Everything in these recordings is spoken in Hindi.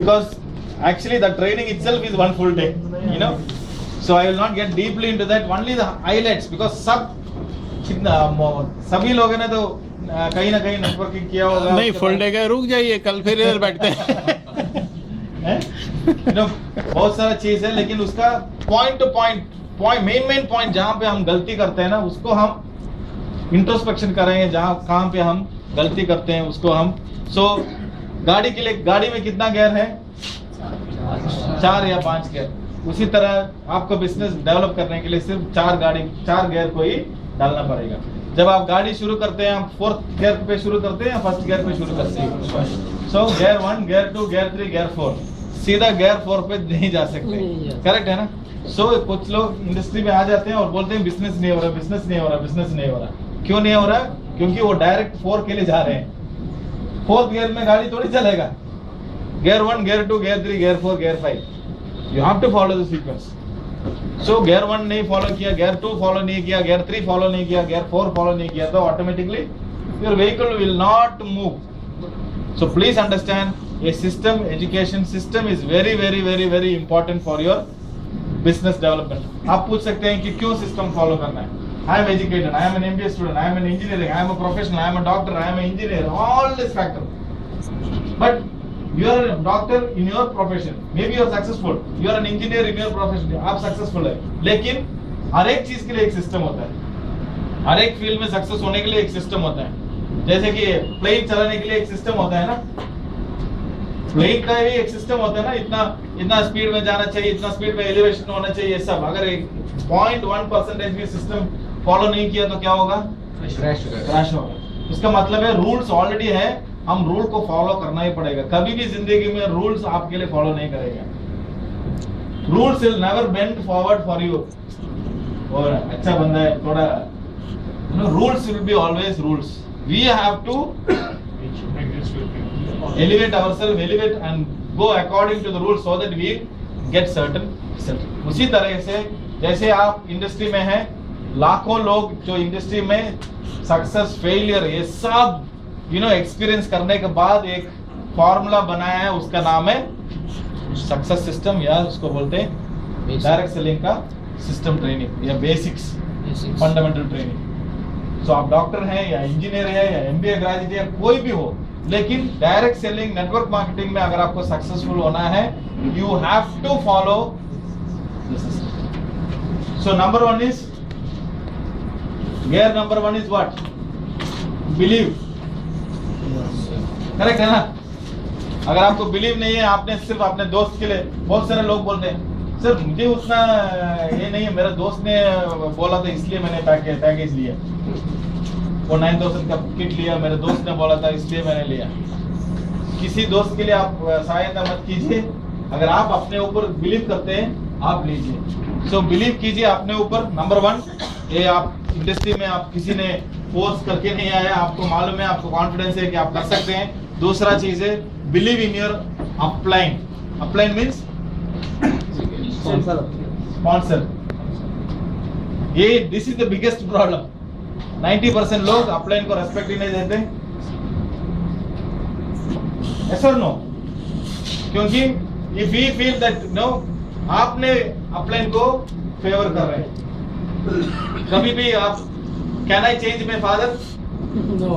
because actually the training itself is one full day, you know. So I will not get deeply into that. Only the highlights, because सभी लोगों ने तो कहीं ना कहीं नेटवर्किंग किया होगा. नहीं, फुल डे का रुक जाइए, कल फिर इधर बैठते हैं. बहुत सारा चीज है, लेकिन उसका point two point main point जहाँ पे हम गलती करते हैं ना, उसको हम इंट्रोस्पेक्शन करेंगे. जहाँ कहाँ पे हम गलती करते हैं उसको हम. गाड़ी के लिए, गाड़ी में कितना गियर है? 4 या 5 गियर. उसी तरह आपको बिजनेस डेवलप करने के लिए सिर्फ 4 गियर को ही डालना पड़ेगा. जब आप गाड़ी शुरू करते हैं, आप 4th गियर पे शुरू करते हैं या 1st गियर पे शुरू करते हैं? Gear 1, gear 2, gear 3, gear 4. सीधा गियर 4 पे नहीं जा सकते. करेक्ट है ना? कुछ लोग इंडस्ट्री में आ जाते हैं और बोलते हैं बिजनेस नहीं हो रहा. क्यों नहीं हो रहा? क्योंकि वो डायरेक्ट 4 के लिए जा रहे हैं. 4th गियर में गाड़ी थोड़ी चलेगा. Gear 1, gear 2, gear 3, gear 4, gear 5. You have to follow the sequence. Gear 1 नहीं फॉलो किया, गियर 2 फॉलो नहीं किया, गियर 3 फॉलो नहीं किया, गियर 4 फॉलो नहीं किया, तो automatically your vehicle will not move. So please understand, a system, education system is very important for your business development. आप पूछ सकते हैं कि क्यों सिस्टम फॉलो करना है. I am educated, I am an MBA student, I am an engineering, I am a professional, I am a doctor, I am an engineer, all this factor. But you are a doctor in your profession, maybe you are successful. You are an engineer in your profession, आप successful है. लेकिन हर एक चीज के लिए एक सिस्टम होता है. हर एक फील्ड में सक्सेस होने के लिए एक सिस्टम होता है. जैसे कि प्लेन चलाने के लिए एक सिस्टम होता है ना. प्लेन का भी एक सिस्टम होता है ना. इतना स्पीड में जाना चाहिए, इतना स्पीड में एलिवेशन होना चाहिए, सब. अगर 0.1% भी सिस्टम फॉलो नहीं किया तो क्या होगा? क्रैश होगा. इसका मतलब है रूल्स ऑलरेडी है, हम रूल को फॉलो करना ही पड़ेगा. कभी भी जिंदगी में रूल्स आपके लिए फॉलो नहीं करेगा. Rules will never bend forward for you. और अच्छा बंदा है थोड़ा, rules will be always rules. We have to elevate ourselves, elevate and go according to the rules so that we get certain result. उसी तरह से जैसे आप इंडस्ट्री में हैं, लाखों लोग जो इंडस्ट्री में सक्सेस फेलियर ये सब एक्सपीरियंस करने के बाद एक फॉर्मूला बनाया है. उसका नाम है सक्सेस सिस्टम, या उसको बोलते हैं डायरेक्ट सेलिंग का सिस्टम ट्रेनिंग या बेसिक्स फंडामेंटल ट्रेनिंग. सो आप डॉक्टर हैं या इंजीनियर है या MBA ग्रेजुएट है, कोई भी हो, लेकिन डायरेक्ट सेलिंग नेटवर्क मार्केटिंग में अगर आपको सक्सेसफुल होना है, you have to follow the system. So number 1 is gear number 1 is what? Believe. Correct है ना? अगर आपको बिलीव नहीं है, आपने सिर्फ अपने दोस्त के लिए, बहुत सारे लोग बोलते हैं सर मुझे उतना ये नहीं है, मेरा दोस्त ने बोला था इसलिए मैंने पैकेज लिया, वो 9000 का किट लिया, मेरे दोस्त ने बोला था इसलिए मैंने लिया. किसी दोस्त के लिए आप सहायता मत कीजिए. अगर आप अपने ऊपर बिलीव करते हैं, आप लीजिए. सो बिलीव कीजिए अपने ऊपर. नंबर 1, ये आप इंडस्ट्री में आप किसी ने फोर्स करके नहीं आया, आपको मालूम है, आपको कॉन्फिडेंस है कि आप कर सकते हैं. दूसरा चीज है believe in your upline. Upline means sponsor. ये this is the biggest problem. 90% लोग अपलाइन को रेस्पेक्ट ही नहीं देते. Yes or no? क्योंकि if we feel that no, आपने अपलाइन को फेवर कर रहे हैं. कभी भी आप can I change my father? No.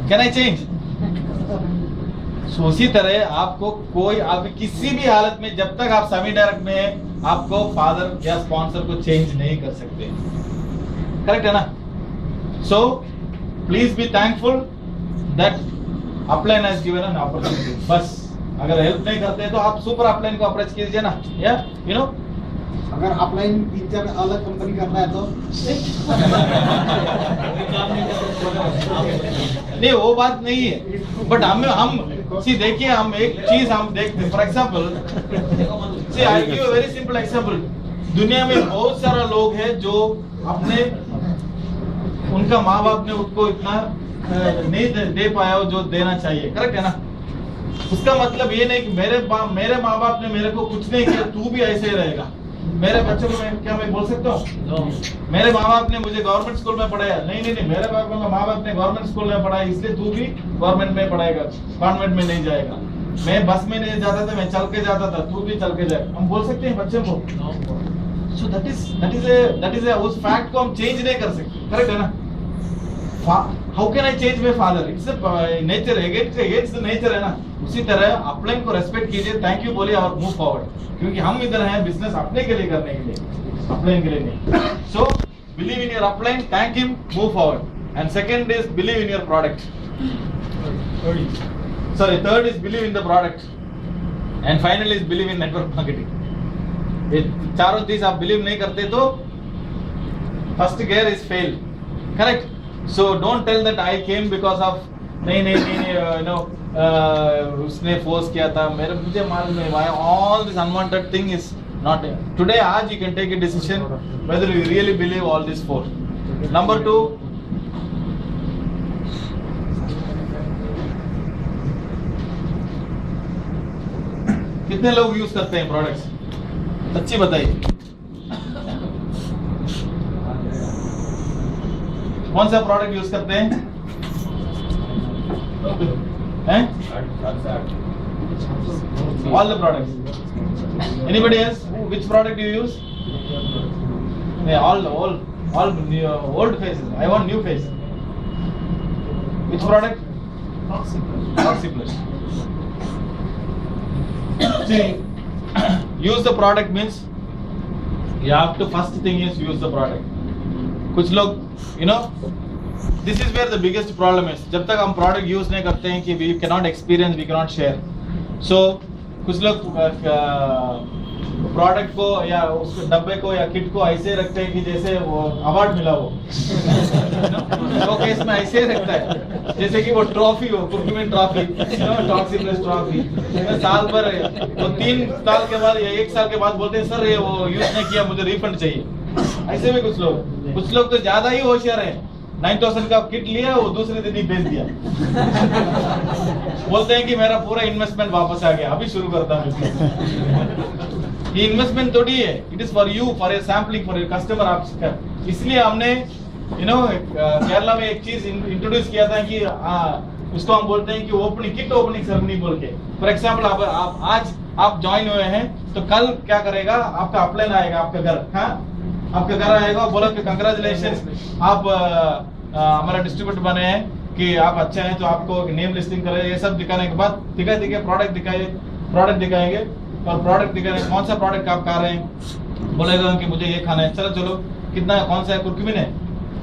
Can I change? उसी तरह आपको कोई, आप किसी भी हालत में जब तक आप सेमी डायरेक्ट में हैं, आपको फादर या स्पॉन्सर को चेंज नहीं कर सकते. करेक्ट है ना? So please be thankful that upline has given an opportunity. बस अगर हेल्प नहीं करते हैं तो आप सुपर अपलाइन को अप्रोच कीजिए ना. या अगर अपलाइन पिक्चर अलग कंपनी करना है तो नहीं, वो बात नहीं है. बट हम देखिए, हम एक चीज हम देखते. For example I give a very simple example. दुनिया में बहुत सारा लोग हैं जो अपने उनका माँ बाप ने उसको इतना नहीं दे पाया जो देना चाहिए. करेक्ट है ना? उसका मतलब ये नहीं कि मेरे माँ बाप ने मेरे को कुछ नहीं किया, तू भी ऐसे ही रहेगा. मेरे बच्चों को मैं बोल सकता हूँ मेरे माँ बाप ने मुझे गवर्नमेंट स्कूल में पढ़ाया? नहीं, मेरे माँ बाप ने गवर्नमेंट स्कूल में पढ़ाया, इसलिए तू भी गवर्नमेंट में पढ़ाएगा, कॉन्वेंट में नहीं जाएगा। मैं बस में नहीं जाता था, मैं चल के जाता था, तू भी चल के जाए। हम बोल सकते हैं बच्चों को? सो दैट इज उस फैक्ट को हम चेंज नहीं कर सकते, करेक्ट है ना? How can I change my father? It's nature, against the nature है ना। उसी तरह अपलाइन को रेस्पेक्ट कीजिए, थैंक यू बोलिए और मूव फॉरवर्ड, क्योंकि हम इधर हैं बिजनेस अपने के लिए करने के लिए, अपलाइन के लिए नहीं। So believe in your upline, thank him, move forward. And second is believe in your product, sorry, third is believe in the product, and final is believe in network marketing। ये चारों चीज आप बिलीव नहीं करते तो first gear is fail, correct? So don't tell that I came because of नहीं यू नो उसने फोर्स किया था, मुझे मालूम नहीं। Why all this unwanted thing is not today. आज you can take a decision whether you really believe all these four. Number 2, कितने लोग यूज करते हैं प्रोडक्ट्स? सच्ची बताइए, कौन सा प्रोडक्ट यूज करते हैं? All the products. Anybody else? Which product do you use? All new, old faces. I want new face. Which product? Oxyplus. See, use the product means you have to, first thing is use the product. कुछ लोग, you know, this is where the biggest problem is. जब तक हम product use नहीं करते हैं कि we cannot experience, we cannot share. So कुछ लोग प्रोडक्ट को या उसके डब्बे को या किट को ऐसे रखते हैं कि जैसे वो अवार्ड मिला हो। तो केस में ऐसे रखता है जैसे कि वो ट्रॉफी हो, कुर्कुमेंट ट्रॉफी, टॉक्सिप्लस ट्रॉफी। साल भर वो 3 साल के बाद या 1 साल के बाद बोलते हैं सर ये वो यूज नहीं किया, मुझे रिफंड चाहिए। ऐसे भी कुछ लोग तो ज्यादा ही होशियार है। 9000 का किट लिया, वो दूसरे दिन ही बेच दिया। बोलते हैं कि मेरा पूरा इन्वेस्टमेंट वापस आ गया, अभी शुरू करता हूँ। ये इन्वेस्टमेंट थोड़ी है, it is for you, for a sampling, for a customer. आप इसलिए हमने केरला में एक चीज इंट्रोड्यूस किया था कि उसको हम बोलते हैं कि किट ओपनिंग सेरेमनी बोल के। फॉर एग्जाम्पल आज आप ज्वाइन हुए हैं तो कल क्या करेगा, आपका अपलाइन आएगा आपका घर, हाँ आपका घर आएगा, बोला कि कंग्रेचुलेशन आप हमारा डिस्ट्रीब्यूटर बने हैं, कि आप अच्छे हैं, तो आपको नेम लिस्टिंग करें। ये सब दिखाने के बाद दिखाए प्रोडक्ट दिखाएंगे और प्रोडक्ट दिखाने, कौन सा प्रोडक्ट आप खा रहे हैं, बोलेगा कि मुझे ये खाना है। चलो कितना, कौन सा है, कुर्कुमिन है।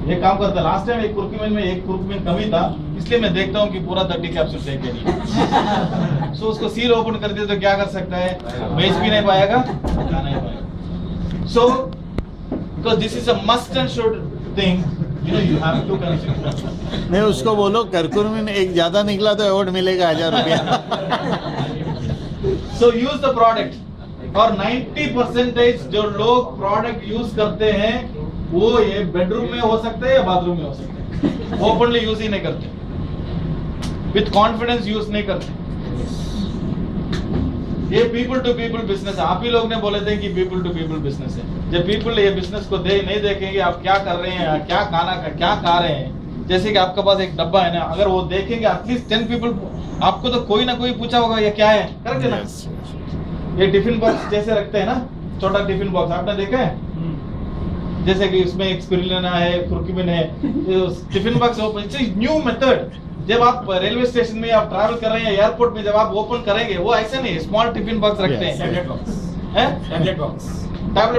ये काम करता है। लास्ट टाइम एक कुर्कुमिन कमी था, इसलिए मैं देखता हूँ कि पूरा 30 कैप्सूल लेके नहीं। सो उसको सील ओपन कर दिया तो क्या कर सकता है, बेच भी नहीं पाएगा, खा नहीं पाएगा। So because this is a must and should thing, you have to consider. नहीं, उसको बोलो कुरकुमिन एक ज्यादा निकला तो अवार्ड मिलेगा 1000 रुपया। So use the product. और 90% जो लोग प्रोडक्ट यूज करते हैं वो ये बेडरूम में हो सकते हैं या बाथरूम में हो सकते हैं, ओपनली यूज ही नहीं करते, विथ कॉन्फिडेंस यूज नहीं करते। ये पीपल टू पीपल बिजनेस है। आप ही लोग ने बोले थे कि पीपल टू पीपल बिजनेस है। जब पीपल ये बिजनेस को नहीं देखेंगे आप क्या कर रहे हैं, क्या खा रहे हैं, जैसे कि आपके पास एक डब्बा है ना, अगर वो देखेंगे एटलीस्ट 10 पीपल, आपको तो कोई ना कोई पूछा होगा ये क्या है, करेक्ट है ना? ये टिफिन बॉक्स जैसे रखते हैं ना, छोटा टिफिन बॉक्स आपने देखा है, जैसे कि इसमें एक स्पिरुलिना है, कुर्कुमिन है, tiffin box open, new method. जब आप रेलवे स्टेशन में आप ट्रैवल कर रहे हैं, एयरपोर्ट में जब आप ओपन करेंगे, वो ऐसे नहीं, स्मॉल टिफिन बॉक्स रखते हैं, टैबलेट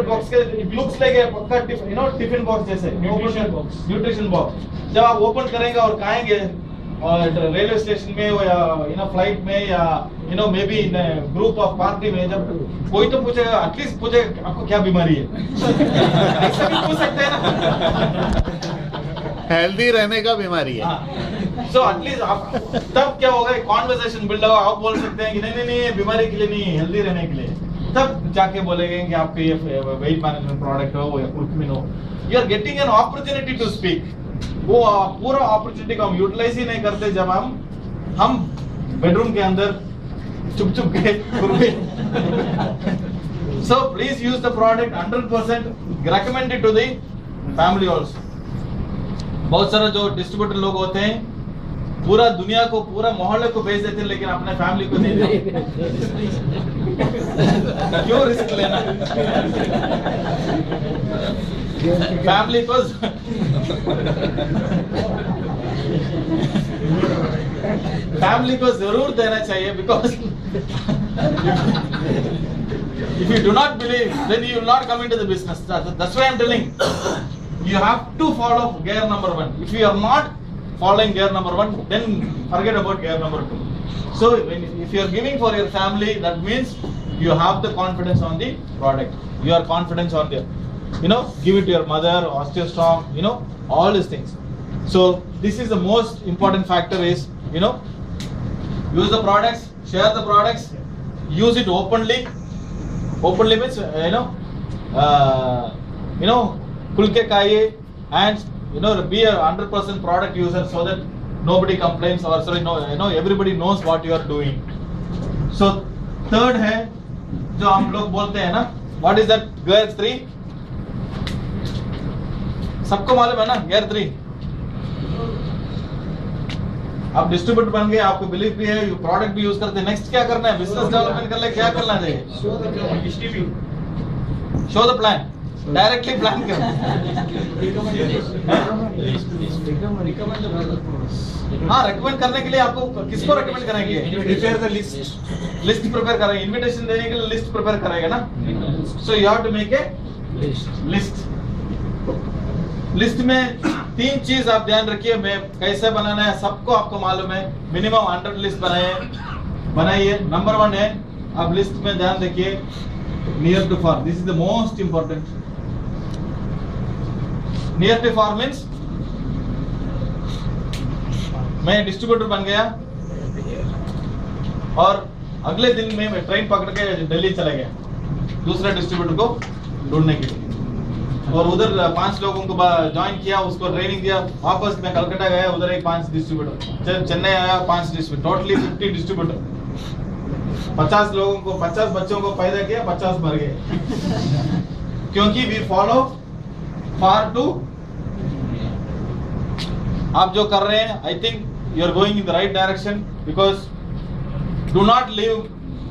बॉक्स के, इट लुक्स लाइक ए पक्का टिफिन बॉक्स जैसे, न्यूट्रिशन बॉक्स। जब आप ओपन करेंगे और खाएंगे और रेलवे स्टेशन में या फ्लाइट में या may be in group of party में, जब कोई तो पूछेगा, एटलीस्ट पूछेगा आपको क्या बीमारी है, ऐसा भी पूछ सकते हैं ना, हेल्दी रहने का बीमारी है। सो एटलीस्ट आप तब क्या होगा, कॉन्वर्सेशन बिल्ड होगा। आप बोल सकते हैं कि नहीं बीमारी के लिए नहीं है, हेल्दी रहने के लिए। तब जाके बोलेंगे कि आपके ये वेट मैनेजमेंट प्रोडक्ट हो या कुर्कुमिन हो, you are getting an opportunity to speak. वो पूरा अपॉर्चुनिटी को हम यूटिलाइज ही नहीं करते। जब हम बेडरूम के अंदर चुप के So please use the product 100%. Recommend it to the family also. बहुत सारा जो डिस्ट्रीब्यूटर लोग होते हैं पूरा दुनिया को पूरा मोहल्ले को भेज देते हैं लेकिन अपने फैमिली को नहीं देते। क्यों रिस्क लेना? फैमिली को फैमिली को जरूर देना चाहिए because if you do not believe then you will not come into the business. That's why I'm telling you have to follow gear number 1. If you are not following gear number 1 then forget about gear number 2. So if you are giving for your family, that means you have the confidence on the product, you are confident on the, give it to your mother, osteostrong, all these things. So this is the most important factor is, use the products, share the products, use it openly means खुल के खाइए and be a 100% product user so that nobody complains or everybody knows what you are doing. So third है जो हम लोग बोलते हैं ना, what is that gear 3? सबको मालूम है ना gear 3? आप डिस्ट्रीब्यूटर बन गए, आपको बिलीव भी है, यू प्रोडक्ट भी यूज करते हैं, नेक्स्ट क्या करना है? बिजनेस डेवलपमेंट करने क्या करना चाहिए? Show the plan, directly plan करना। हाँ, रेकमेंड करने के लिए आपको किसको रेकमेंड करेंगे? Prepare the list. List prepare करेंगे, इनविटेशन देने के लिए लिस्ट प्रिपेयर करेंगे ना। So you have to make a list. List में 3 चीज आप ध्यान रखिए, मैं कैसे बनाना है सबको आपको मालूम है। मिनिमम 100 लिस्ट बनाइए। नंबर 1 है, आप लिस्ट में ध्यान रखिए near to far, this is the most important. Near to far means मैं डिस्ट्रीब्यूटर बन गया और अगले दिन में मैं ट्रेन पकड़ के दिल्ली चला गया दूसरे डिस्ट्रीब्यूटर को ढूंढने के लिए, और उधर 5 लोगों को ज्वाइन किया, उसको ट्रेनिंग दिया, वापस मैं कलकत्ता गया, उधर एक 5 डिस्ट्रीब्यूटर, चेन्नई आया 5 डिस्ट्रीब्यूटर, टोटली 50 डिस्ट्रीब्यूटर। 50 लोगों को, 50 बच्चों को पैदा किया, 50 मर गए क्योंकि वी फॉलो फार टू। आप जो कर रहे हैं, I think you are going in the right direction because do not leave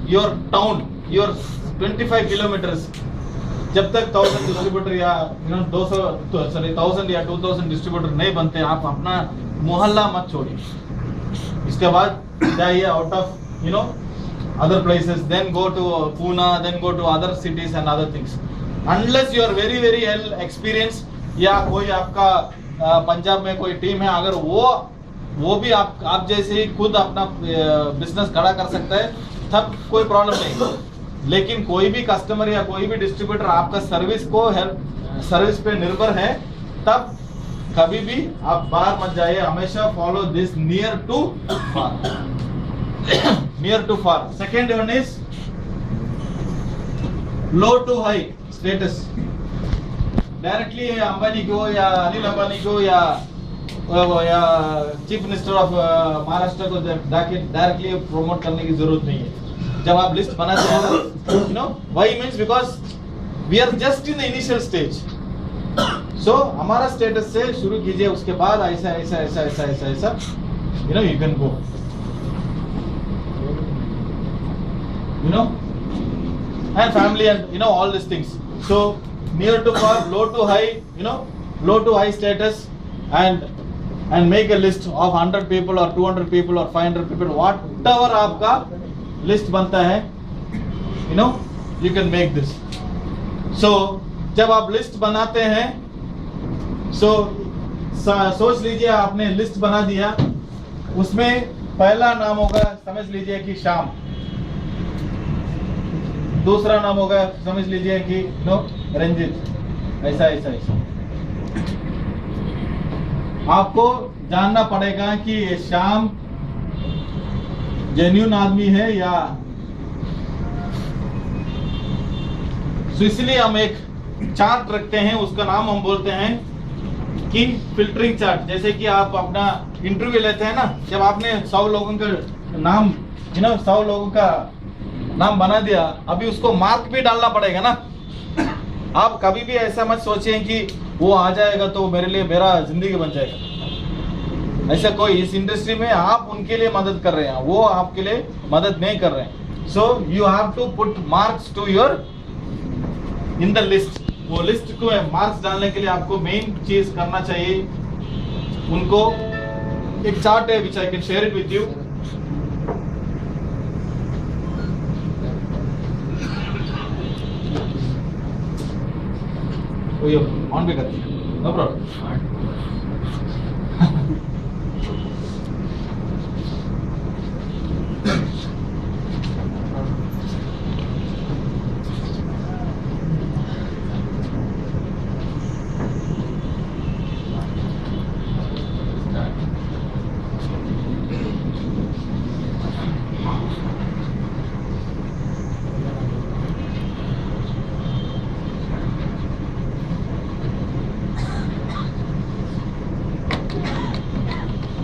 your town, your 25 kilometres. जब तक 1000 डिस्ट्रीब्यूटर या 1000 या 2000 डिस्ट्रीब्यूटर नहीं बनते, आप अपना मोहल्ला मत छोड़िए। इसके बाद जाइए out of other places, then go to Pune, then go to other cities and other things. Unless you are very very well experienced, या कोई आपका पंजाब में कोई टीम है, अगर वो भी आप जैसे ही खुद अपना बिजनेस खड़ा कर सकता है, तब कोई प्रॉब्लम नहीं। लेकिन कोई भी कस्टमर या कोई भी डिस्ट्रीब्यूटर आपका सर्विस पे निर्भर है, तब कभी भी आप बाहर मत जाइए। हमेशा follow this near to far. Near to far. Second one is low to high status. Directly Ambani को या अनिल अंबानी को या चीफ मिनिस्टर ऑफ महाराष्ट्र को डायरेक्टली प्रमोट करने की जरूरत नहीं है। जब आप लिस्ट बनाते हो, why means because we are just in the initial stage. So हमारा स्टेटस से शुरू कीजिए, उसके बाद ऐसा ऐसा ऐसा ऐसा ऐसा ऐसा you can go. And family and all these things. So near to far, low to high, low to high status, and make a list of 100 people or 200 people or 500 people, whatever आपका list बनता है, you can make this. So जब आप लिस्ट बनाते हैं, सोच लीजिए आपने लिस्ट बना दिया, उसमें पहला नाम होगा, समझ लीजिए कि श्याम, दूसरा नाम होगा, समझ लीजिए कि रंजित, ऐसा ऐसा ऐसा। आपको जानना पड़ेगा कि ये श्याम जेन्युइन आदमी है या। इसलिए हम एक चार्ट रखते हैं, उसका नाम हम बोलते हैं कि फिल्टरिंग चार्ट। जैसे कि आप अपना इंटरव्यू लेते हैं ना, जब आपने 100 लोगों का नाम 100 लोगों का नाम बना दिया, अभी उसको मार्क भी डालना पड़ेगा ना। आप कभी भी ऐसा मत सोचिए कि वो आ जाएगा तो मेरे लिए मेरा जिंदगी बन जाएगा। ऐसा कोई इस इंडस्ट्री में आप उनके लिए मदद कर रहे हैं, वो आपके लिए मदद नहीं कर रहे हैं। So you have to put marks to your in the list. वो लिस्ट को मार्क्स डालने के लिए आपको मेन चीज करना चाहिए, उनको एक चार्ट है which I can share it with you. On भी करते हैं, नो प्रॉब्लम।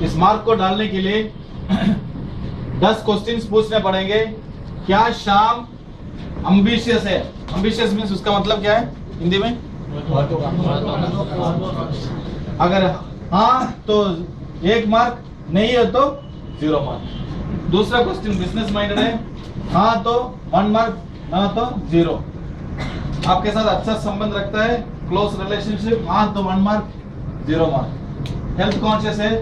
इस मार्क को डालने के लिए 10 क्वेश्चंस पूछने पड़ेंगे। क्या शाम एम्बिशियस है? एम्बिशियस मीन्स उसका मतलब क्या है हिंदी में? अगर हाँ तो 1 मार्क, नहीं है तो 0 मार्क। दूसरा क्वेश्चन बिजनेस माइंडेड है, हाँ तो 1 मार्क, ना तो 0। आपके साथ अच्छा संबंध रखता है, क्लोज रिलेशनशिप, हाँ तो 1 मार्क, 0 मार्क। हेल्थ कॉन्शियस है,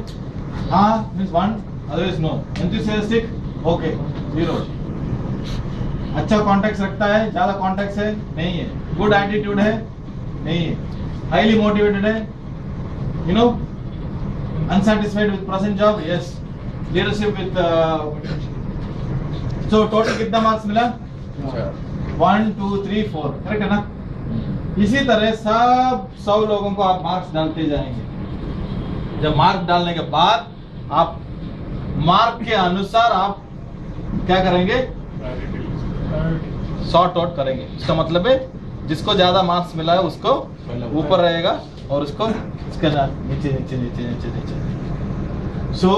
हाँ means 1, otherwise no. Enthusiastic, okay, 0। अच्छा कॉन्टेक्ट रखता है, ज्यादा कॉन्टेक्ट है, नहीं है। गुड एटीट्यूड है, नहीं है। हाईली मोटिवेटेड है, you know. Unsatisfied with present job, yes. Leadership with so total कितना मार्क्स मिला? 1 2 3 4, करेक्ट है ना? इसी तरह सब 100 लोगों को आप मार्क्स डालते जाएंगे। जब मार्क डालने के बाद आप मार्क के अनुसार आप क्या करेंगे? सॉर्ट आउट करेंगे। इसका मतलब है जिसको ज्यादा मार्क्स मिला है उसको ऊपर रहेगा और उसको इसके नीचे नीचे नीचे नीचे नीचे। सो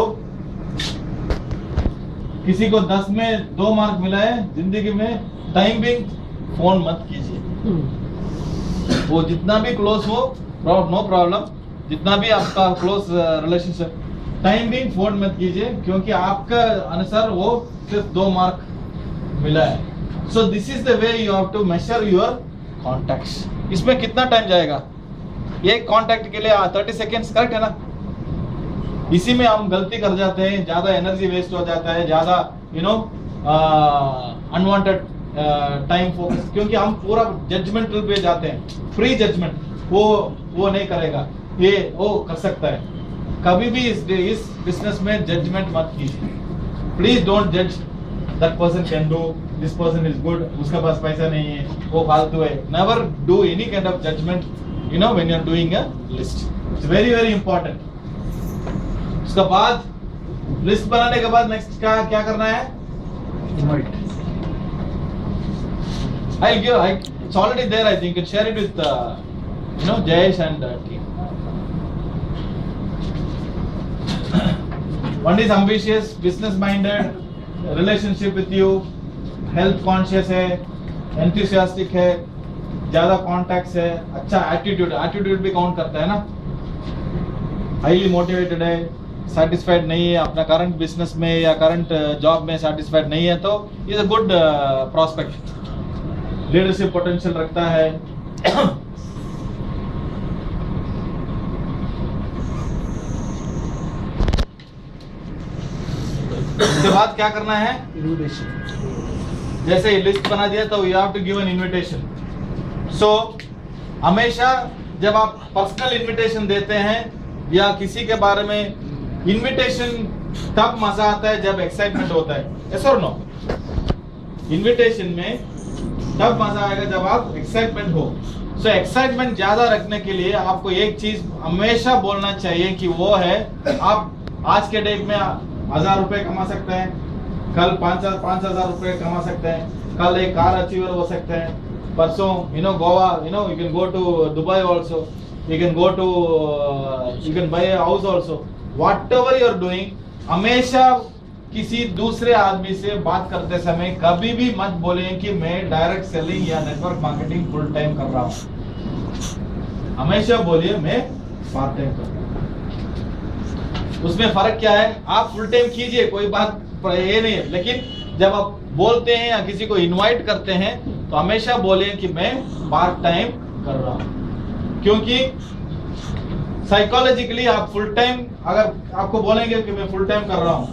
किसी को 10 में 2 मार्क मिला है जिंदगी में, टाइम बिंग फोन मत कीजिए। वो जितना भी क्लोज हो, नो प्रॉब्लम, जितना भी आपका close relationship, time being phone मत कीजिए, क्योंकि आपका अनुसार वो सिर्फ 2 मार्क मिला है। So this is the way you have to measure your contacts. इसमें कितना टाइम जाएगा? एक कॉन्टैक्ट के लिए 30 सेकेंड्स, करेक्ट है ना? इसी में हम गलती कर जाते हैं, ज्यादा एनर्जी वेस्ट हो जाता है, ज्यादा you know unwanted time focus, क्योंकि हम पूरा जजमेंटल पे जाते हैं। फ्री जजमेंट वो नहीं करेगा, ये वो कर सकता है। कभी भी इस बिजनेस में जजमेंट मत कीजिए। प्लीज डोंट जज that person can do, this person is good, उसके पास पैसा नहीं है, वो फालतू है। Never do any kind of judgement, you know, when you are doing a list. It's very very important. उसके बाद लिस्ट बनाने के बाद नेक्स्ट क्या करना है? Invite. I'll give. It's already there. I think you can share it with Jayesh and team. One is ambitious, business-minded, relationship with you, health conscious है, enthusiastic है, ज़्यादा contacts है, अच्छा attitude भी count करता है ना, highly motivated है, satisfied नहीं है अपना current business में या current job में satisfied नहीं है, तो is a good prospect. Leadership potential रखता है। उसके बाद क्या करना है? जैसे लिस्ट बना दिया तो you have to give an invitation. So हमेशा जब आप पर्सनल इनविटेशन देते हैं या किसी के बारे में इनविटेशन, तब मजा आता है जब एक्साइटमेंट होता है। Yes or no? इनविटेशन में तब मजा आएगा जब आप एक्साइटमेंट हो। सो एक्साइटमेंट ज्यादा रखने के लिए आपको एक चीज हमेशा बोलना चाहिए कि वो है, आप आज के डेट में 1000 रुपए कमा सकते हैं, कल 5,000 रुपए कमा सकते हैं, कल एक कार अचीवर हो सकते हैं, परसों Goa, you can go to Dubai also, you can go to you can buy a house also. Whatever you are doing, हमेशा किसी दूसरे आदमी से बात करते समय कभी भी मत बोलें कि मैं डायरेक्ट सेलिंग या नेटवर्क मार्केटिंग फुल टाइम कर रहा हूं। हमेशा बोलिए मैं पार्ट टाइम कर रहा हूं। उसमें फर्क क्या है, आप फुल टाइम कीजिए, कोई बात ये नहीं है, लेकिन जब आप बोलते हैं या किसी को इनवाइट करते हैं तो हमेशा बोलिए कि मैं पार्ट टाइम कर रहा हूं। क्योंकि साइकोलॉजिकली आप फुल टाइम अगर आपको बोलेंगे कि मैं फुल टाइम कर रहा हूं,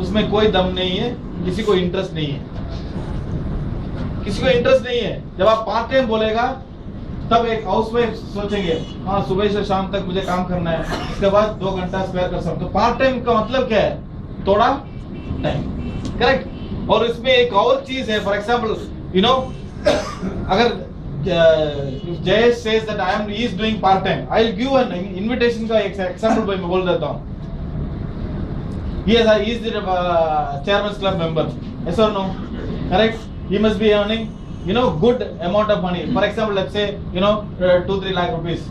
उसमें कोई दम नहीं है, किसी को इंटरेस्ट नहीं है, किसी को इंटरेस्ट नहीं है। जब आप पार्ट टाइम बोलेगा तब एक हाउसवाइफ सोचेंगे हाँ सुबह से शाम तक मुझे काम करना है, इसके बाद 2 घंटा स्पेयर कर सकते। तो पार्ट टाइम का मतलब क्या है, थोड़ा टाइम, करेक्ट। और इसमें एक और चीज है, फॉर एग्जाम्पल यू नो अगर Jayesh says that I am he is doing part time, I will give an invitation का एक एग्जांपल मैं बोल देता हूं। he is the chairman's club member, yes or no, correct? He must be earning good amount of money, for example let's say 2-3 lakh rupees.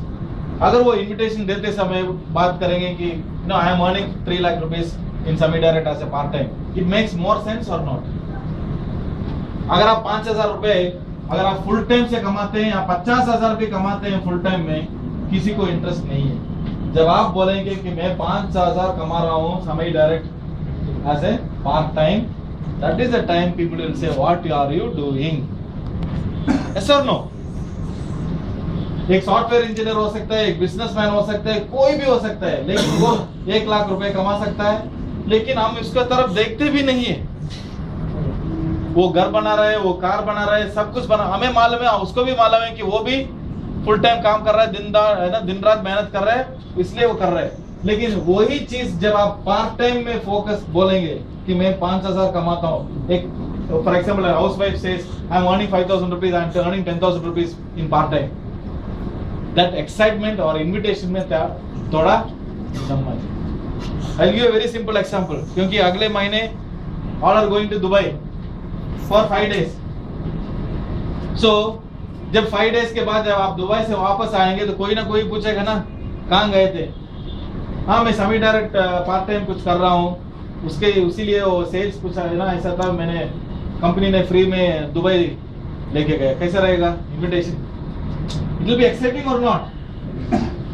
अगर वो इनविटेशन देते समय बात करेंगे कि I am earning 3 lakh rupees in semi direct as a part time, it makes more sense or not? अगर आप 5,000 रुपए अगर आप फुल टाइम से कमाते हैं या 50,000 भी कमाते हैं फुल टाइम में, किसी को इंटरेस्ट नहीं है। जब आप बोलेंगे कि मैं 5,000 कमा रहा हूं semi direct as a part time, that is the time people will say what are you doing, yes or no? एक सॉफ्टवेयर इंजीनियर हो सकता है, एक बिजनेसमैन हो सकता है, कोई भी हो सकता है, लेकिन वो 1 लाख रुपए कमा सकता है, लेकिन हम इसके तरफ देखते भी नहीं है। वो घर बना रहे हैं, वो कार बना रहे हैं, सब कुछ बना, हमें मालूम है, उसको भी मालूम है कि वो भी फुल टाइम काम कर रहा है, दिन रात मेहनत कर रहा है, इसलिए वो कर रहा है। लेकिन वही चीज जब आप पार्ट टाइम में फोकस बोलेंगे कि मैं 5,000 कमाता हूँ, एक for example housewife says I am earning 5,000 rupees, I am earning 10,000 rupees in part time, that excitement और इन्विटेशन में थोड़ा दम है। I will give a very simple example, क्योंकि अगले महीने all are going to Dubai for 5 days। So जब 5 days के बाद जब आप दुबई से वापस आएंगे तो कोई ना कोई पूछेगा ना कहाँ गए थे? हाँ मैं सेमी डायरेक्ट पार्ट टाइम कुछ कर रहा हूँ, उसके उसीलिए वो सेल्स कुछ है ना, ऐसा था, मैंने कंपनी ने फ्री में दुबई लेके गए। कैसा रहेगा invitation? It will be exciting और नॉट?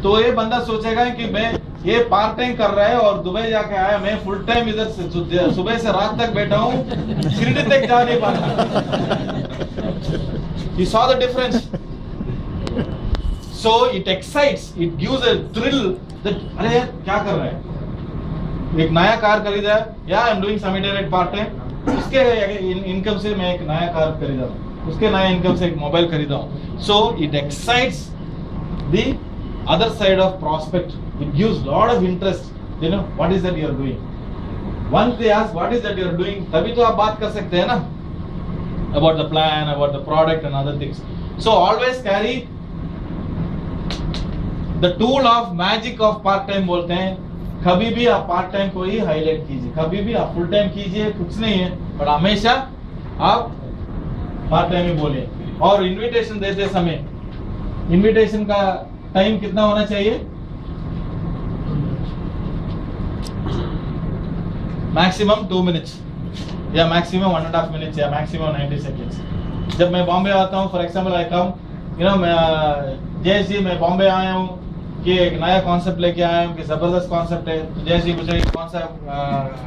तो ये बंदा सोचेगा कि मैं ये पार्ट टाइम कर रहा है और दुबई जाके आया, मैं फुल टाइम इधर से सुबह से रात तक बैठा हूँ, शिरडी तक जा नहीं पाता। You saw the difference? So it excites, it gives a thrill that अरे यार क्या कर रहा है? एक नया कार खरीदा है, या I am doing semi direct part time, उसके इनकम से मैं एक नया कार खरीदा हूँ, उसके नया इनकम से एक मोबाइल खरीदा हूँ। So it excites the other side of prospect. It gives lot of interest. What is that you are doing? Once they ask what is that you are doing, तभी तो आप बात कर सकते हैं ना about the plan, about the product and other things. So always carry the tool of magic of part time बोलते हैं। कभी भी आप पार्ट टाइम को ही हाईलाइट कीजिए, कभी भी आप फुल टाइम कीजिए, कुछ नहीं है, पर हमेशा आप पार्ट टाइम ही बोलिए। और इनविटेशन देते समय इनविटेशन का टाइम कितना होना चाहिए? मैक्सिमम 2 minutes या मैक्सिमम 1.5 minutes या मैक्सिमम 90 seconds। जब मैं बॉम्बे आता हूँ, फॉर एग्जाम्पल आई कम, मैं जय जी मैं बॉम्बे आया हूँ कि एक नया कॉन्सेप्ट लेके आया हूँ कि जबरदस्त कॉन्सेप्ट है, जय जी मुझे कौन सा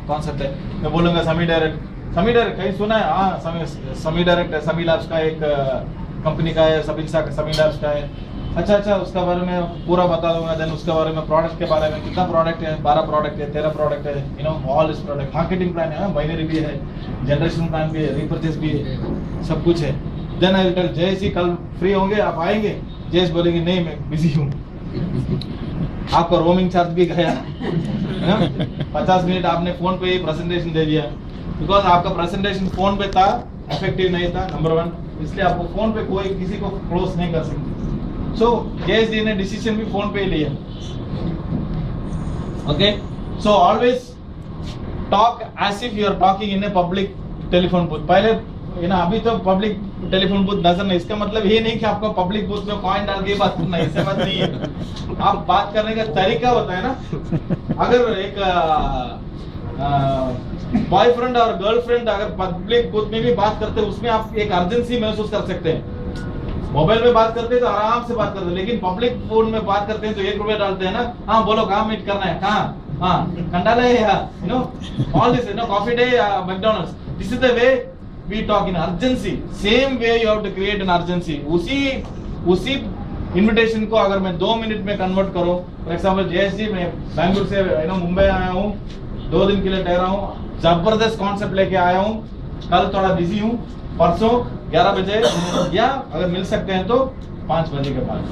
कॉन्सेप्ट है? मैं बोलूँगा सेमी डायरेक्ट। सेमी डायरेक्ट कहीं सुना है? हाँ, सेमी डायरेक्ट है, समी लैब्स का एक कंपनी का है, सबिल्सा का समी लैब्स का है। अच्छा, उसका बारे में पूरा बता दूंगा। देन उसके बारे में, प्रोडक्ट के बारे में, कितना प्रोडक्ट है, 12 प्रोडक्ट है, 13 प्रोडक्ट है, ऑल इस प्रोडक्ट, मार्केटिंग प्लान है, बाइनरी भी है, जनरेशन प्लान भी है, रिपर्चेस भी है, सब कुछ है। देन आई विल टेल जय जी कल फ्री होंगे, आप आएंगे? जयेश बोलेंगे नहीं मैं बिजी हूँ। आपका रोमिंग चार्ज भी गया, 50 मिनट आपने फोन पे ही प्रेजेंटेशन दे दिया, बिकॉज आपका प्रेजेंटेशन फोन पे था, इफेक्टिव नहीं था, नंबर 1, इसलिए आपको फोन पे कोई किसी को क्लोज नहीं कर सकते। सो जयेश जी ने डिसीजन भी फोन पे ही लिया। Okay, so always talk as if you are talking in a public telephone booth. पहले अभी तो पब्लिक टेलीफोन बूथ नजर नहीं, इसका मतलब ये नहीं कि आपको पब्लिक बूथ में कॉइन डाल के बात करना है, ऐसे बात नहीं है। आप बात करने का तरीका होता है ना। अगर एक बॉयफ्रेंड और गर्लफ्रेंड अगर पब्लिक बुथ में भी बात करते हैं उसमें आप एक अर्जेंसी महसूस कर सकते हैं। मोबाइल में बात करते हैं तो आराम से बात करते हैं, लेकिन पब्लिक फोन में बात करते हैं तो 1 रुपया डालते हैं ना, हाँ बोलो कहाँ मीट करना है, कहाँ, हाँ कंडाला है या you know all this, you know coffee day या McDonald's, this is the way we talk in urgency. Same way you have to create an urgency. उसी इन्विटेशन को अगर मैं 2 मिनट में कन्वर्ट करूं, फॉर एग्जाम्पल जयेश जी मैं बैंगलोर से यू नो मुंबई आया हूँ, 2 दिन के लिए ठहरा हूँ, जबरदस्त कॉन्सेप्ट लेके आया हूँ, कल थोड़ा बिजी हूँ, परसों 11 बजे या अगर मिल सकते हैं तो 5 बजे के बाद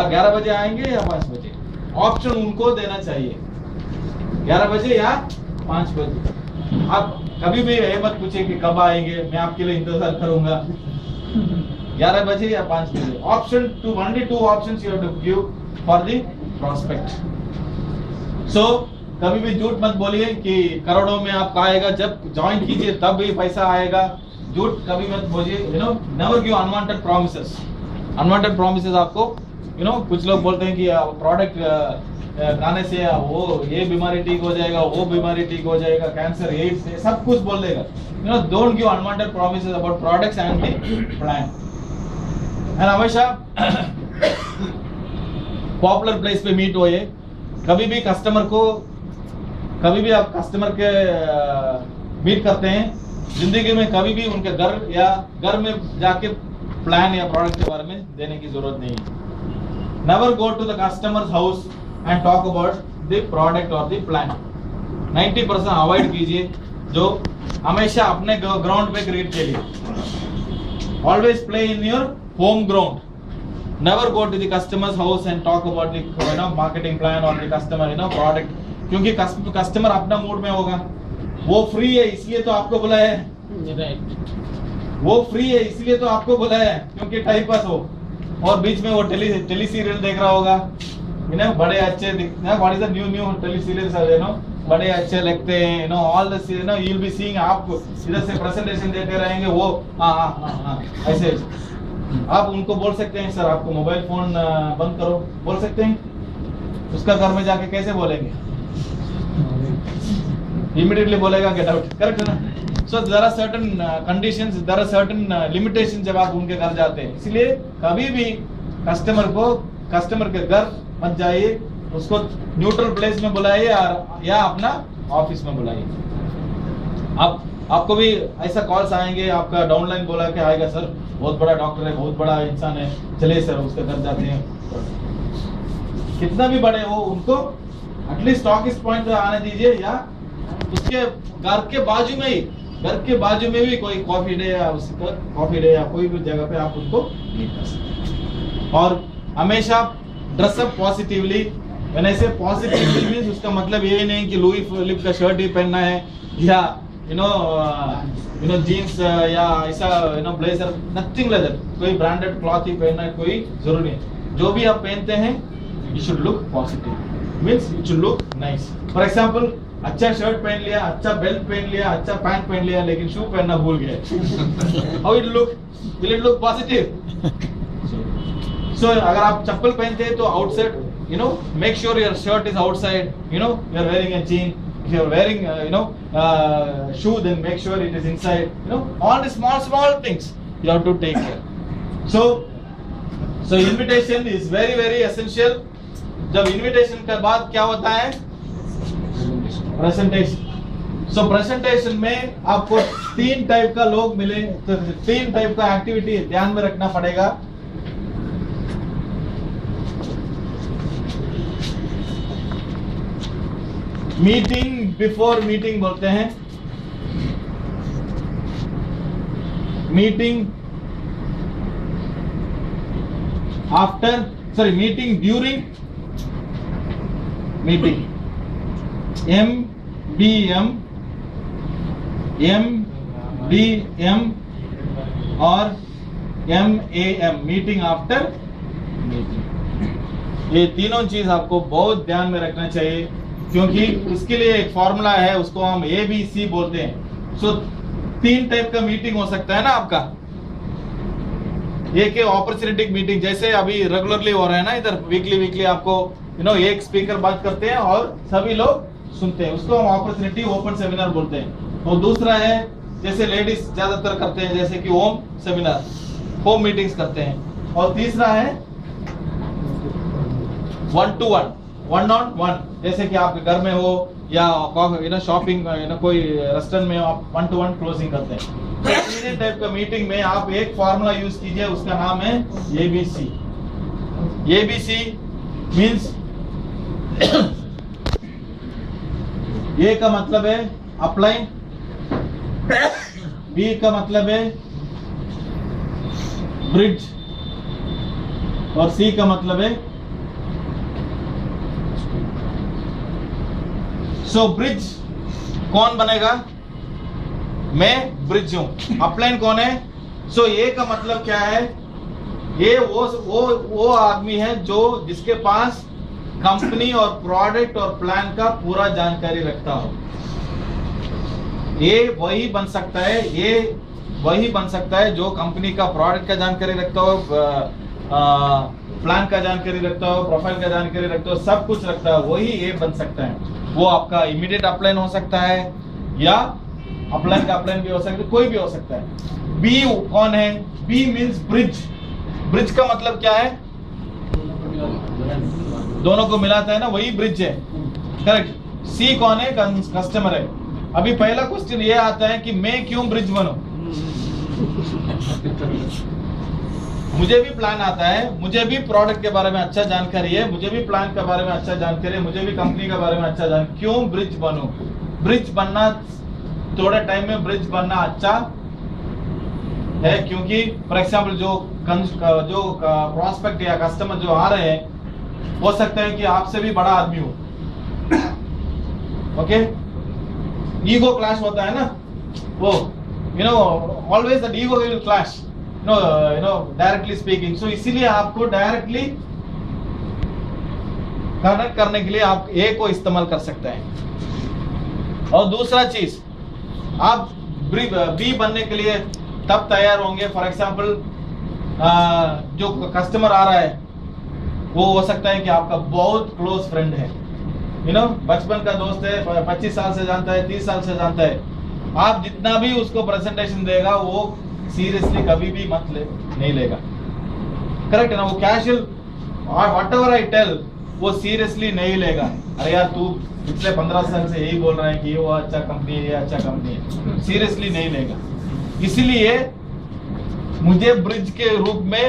11 बजे आएंगे या 5 बजे, ऑप्शन उनको देना चाहिए 11 बजे या 5 बजे। आप कभी भी ये मत पूछे कि कब आएंगे, मैं आपके लिए इंतजार करूंगा, 11 बजे या 5 बजे। Option two, only 2 options you have to give for the prospect. So कभी भी झूठ मत बोलिए कि करोड़ों में आपका आएगा, जब ज्वाइन कीजिए तब भी पैसा आएगा, झूठ कभी मत बोलिए, you know never give unwanted promises. Unwanted promises आपको यू नो कुछ लोग बोलते हैं कि प्रोडक्ट खाने से वो ये बीमारी ठीक हो जाएगा, वो बीमारी ठीक हो जाएगा, कैंसर, एड्स, सब कुछ बोल देगा। You know don't give unwanted promises about products and the plan. And हमेशा पॉपुलर प्लेस पे मीट होइए। कभी भी आप कस्टमर के मीट करते हैं, जिंदगी में कभी भी उनके घर में जाके प्लान या प्रोडक्ट के बारे में देने की जरूरत नहीं है। Never go to the customers house and talk about the product और द प्लान। 90% अवॉइड कीजिए, जो हमेशा अपने ग्राउंड पे क्रिकेट खेलिए। Always play in your home ground. Never go to the customer's house and talk about the marketing plan or the customer product, क्योंकि कस्टमर अपना मूड में होगा, वो फ्री है इसलिए तो आपको बुलाया है, वो फ्री है इसलिए तो आपको बुलाया है क्योंकि टाइम पास हो, और बीच में वो टेली सीरियल देख रहा होगा, बड़े अच्छे what is the new tele serials बड़े अच्छे लगते हैं, all the you will be seeing, आप इधर से प्रेजेंटेशन देते रहेंगे, वो हाँ ऐसे आप उनको बोल सकते हैं सर आपको मोबाइल फोन बंद करो, बोल सकते हैं। उसका घर में जाके कैसे बोलेंगे, इमीडिएटली बोलेगा गेट आउट, करेक्ट है ना। So there are certain conditions, there are certain limitations जब आप उनके घर जाते हैं। इसलिए कभी भी कस्टमर के घर मत जाइए, उसको न्यूट्रल प्लेस में बुलाइए या अपना ऑफिस में बुलाइए। आपको भी ऐसा कॉल्स आएंगे, आपका डाउनलाइन बोला के आएगा, सर बहुत बड़ा डॉक्टर है, बहुत बड़ा इंसान है, चलिए सर उसके घर जाते हैं। कितना भी बड़े हो उनको एटलीस्ट टॉकिंग पॉइंट पे आने दीजिए, या उसके घर के बाजू में भी कोई कॉफी डे या कोई भी जगह पे आप उनको मीट कर सकते। और हमेशा ड्रेसअप पॉजिटिवली। व्हेन आई से पॉजिटिवली मींस उसका मतलब ये नहीं कि लुई फिलिप का शर्ट ही पहनना है या यू नो जीन्स या ऐसा ब्लेजर, नथिंग लाइक दैट। कोई ब्रांडेड क्लॉथ ही पहनना है कोई जरूरी नहीं। जो भी आप पहनते हैं you should look positive, means it should look nice. For example अच्छा शर्ट पहन लिया, अच्छा बेल्ट पहन लिया, अच्छा पैंट पहन लिया, लेकिन शू पहनना भूल गए, how it look, will it look positive? So अगर आप चप्पल पहनते हैं तो outside make sure your shirt is outside, you're wearing a jean. If you're wearing shoe, then make sure it is inside. All the small things you have to take care. So invitation is very very essential. जब invitation के बाद क्या होता है? Presentation. So presentation में आपको 3 टाइप का लोग मिले, तो 3 टाइप का एक्टिविटी ध्यान में रखना पड़ेगा। मीटिंग बिफोर मीटिंग बोलते हैं, meeting after, sorry meeting during meeting, MBM और MAM, मीटिंग आफ्टर मीटिंग। ये तीनों चीज आपको बहुत ध्यान में रखना चाहिए, क्योंकि उसके लिए एक फॉर्मूला है, उसको हम ABC बोलते हैं। सो 3 टाइप का मीटिंग हो सकता है ना आपका। एक है अपॉर्चुनिटी मीटिंग, जैसे अभी रेगुलरली हो रहा है ना इधर, वीकली आपको एक स्पीकर बात करते हैं और सभी लोग सुनते हैं, उसको हम अपॉर्चुनिटी ओपन सेमिनार बोलते हैं। और दूसरा है जैसे लेडीज ज्यादातर करते हैं, जैसे कि होम सेमिनार, होम मीटिंग्स करते हैं। और तीसरा है 1-to-1, 1-on-1, जैसे कि आपके घर में हो या शॉपिंग कोई रेस्टोरेंट में आप 1-to-1 क्लोजिंग करते हैं। तीन टाइप का मीटिंग में आप एक फॉर्मूला यूज कीजिए, उसका नाम है ABC। ABC मीन्स A का मतलब है अपलाइन, B का मतलब है ब्रिज और C का मतलब है सो ब्रिज कौन बनेगा? मैं ब्रिज हूं। अपलाइन कौन है? सो ए का मतलब क्या है? ये वो आदमी है जो जिसके पास कंपनी और प्रोडक्ट और प्लान का पूरा जानकारी रखता हो। ये वही बन सकता है, ये वही बन सकता है जो कंपनी का प्रोडक्ट का जानकारी रखता हो, प्लान का जानकारी रखता हो, प्रोफाइल का जानकारी रखता हो, सब कुछ रखता है, वही ये बन सकता है। वो आपका इमीडिएट अपलाइन हो सकता है या अपलाइन का अपलाइन भी हो सकता है, कोई भी हो सकता है। बी कौन है? B means bridge. ब्रिज का मतलब क्या है? दोनों को मिलाता है ना, वही ब्रिज है, करेक्ट। सी कौन है? कस्टमर है। अभी पहला क्वेश्चन ये आता है कि मैं क्यों ब्रिज बनूं? मुझे भी प्लान आता है, मुझे भी प्रोडक्ट के बारे में अच्छा जानकारी है, मुझे भी प्लान के बारे में अच्छा जानकारी है, मुझे भी कंपनी के बारे में अच्छा जानकारी, क्यों ब्रिज बनूं? ब्रिज बनना थोड़े टाइम में ब्रिज बनना अच्छा है, क्योंकि फॉर एग्जाम्पल जो प्रॉस्पेक्ट या कस्टमर जो आ रहे हैं, हो सकता है कि आपसे भी बड़ा आदमी हो। ओके, ईगो क्लैश होता है ना, वो always that ego will clash, directly speaking. So इसीलिए आपको डायरेक्टली कनेक्ट करने के लिए आप ए को इस्तेमाल कर सकते हैं। और दूसरा चीज, आप बी बनने के लिए तब तैयार होंगे, फॉर एग्जाम्पल जो कस्टमर आ रहा है वो हो सकता है कि आपका बहुत क्लोज फ्रेंड है, बचपन का दोस्त है, 25 साल से जानता है, 30 साल से जानता है। आप जितना भी उसको प्रेजेंटेशन देगा वो सीरियसली कभी भी नहीं लेगा, करेक्ट है ना? वो casual, whatever I tell, वो सीरियसली नहीं लेगा। अरे यार तू पिछले 15 साल से यही बोल रहा है कि ये वो अच्छा कंपनी है, ये अच्छा कंपनी है, सीरियसली नहीं लेगा। इसीलिए मुझे ब्रिज के रूप में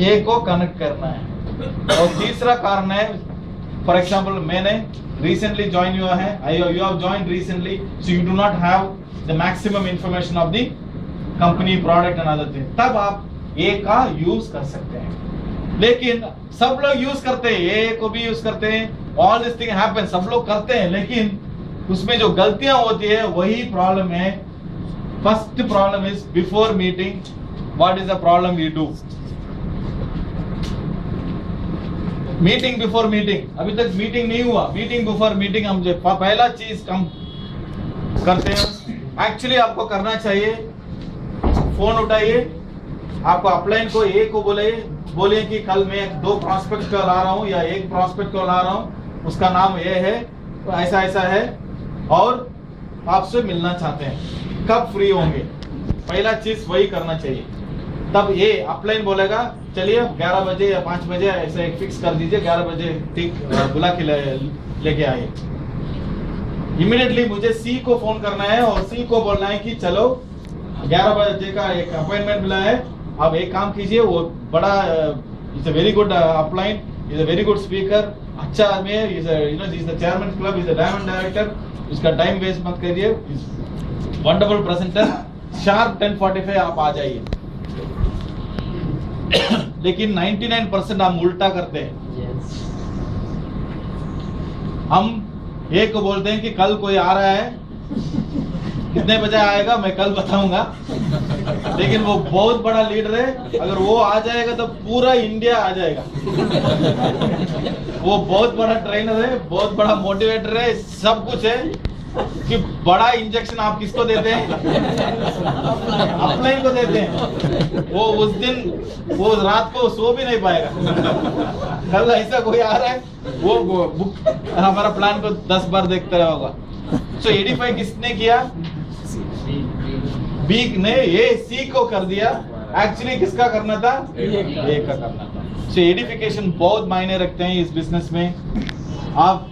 ए को कनेक्ट करना है। और तीसरा कारण है, फॉर एग्जाम्पल मैंने रिसेंटली ज्वाइन हुआ है, you have joined recently, so you do not have the maximum information of the company, product and other thing, तब आप ए का यूज कर सकते हैं। लेकिन सब लोग यूज करते हैं, ए को भी यूज करते हैं, ऑल दिस थिंग हैपन, सब लोग करते हैं, लेकिन उसमें जो गलतियां होती है वही प्रॉब्लम है। First problem is before meeting, what is the problem we do? Meeting before meeting, अभी तक मीटिंग नहीं हुआ, मीटिंग बिफोर मीटिंग हम जो पहला चीज हम करते हैं। एक्चुअली आपको करना चाहिए, फोन उठाइए, आपको अपलाइन को ए को बोलिए कि कल मैं 2 प्रॉस्पेक्ट को ला रहा हूं या 1 प्रॉस्पेक्ट को ला रहा हूं, उसका नाम ए है, तो ऐसा ऐसा है और आपसे मिलना चाहते हैं, कब फ्री होंगे? पहला चीज वही करना चाहिए। तब ये अपलाइन बोलेगा चलिए 11 बजे या 5 बजे ऐसे एक फिक्स कर दीजिए, 11 बजे ठीक बुला के लेके आइए। इमीडिएटली मुझे सी को फोन करना है और सी को बोलना है कि चलो 11 बजे का एक अपॉइंटमेंट मिला है, आप एक काम कीजिए, वो बड़ा is a very good upline, is a very good speaker, अच्छा आदमी है, is the chairman club, is the diamond director, उसका टाइम वेस्ट मत करिए, वंडरफुल प्रेजेंटर, शार्प 10:45 आप आ जाइए। लेकिन 99% हम उल्टा करते हैं। हम एक को बोलते हैं कि कल कोई आ रहा है, कितने बजे आएगा मैं कल बताऊंगा, लेकिन वो बहुत बड़ा लीडर है, अगर वो आ जाएगा तो पूरा इंडिया आ जाएगा। वो बहुत बड़ा ट्रेनर है, बहुत बड़ा मोटिवेटर है, सब कुछ है, कि बड़ा इंजेक्शन आप किसको देते हैं? अपलाइन को देते हैं। वो उस दिन वो रात को सो भी नहीं पाएगा। कल ऐसा कोई आ रहा है वो बुक हमारा प्लान को 10 बार देखता रहा होगा। सो एडिफाई किसने किया? बी ने ए सी को कर दिया, एक्चुअली किसका करना था? ए का करना था। सो एडिफिकेशन बहुत मायने रखते हैं इस बिजनेस में। आप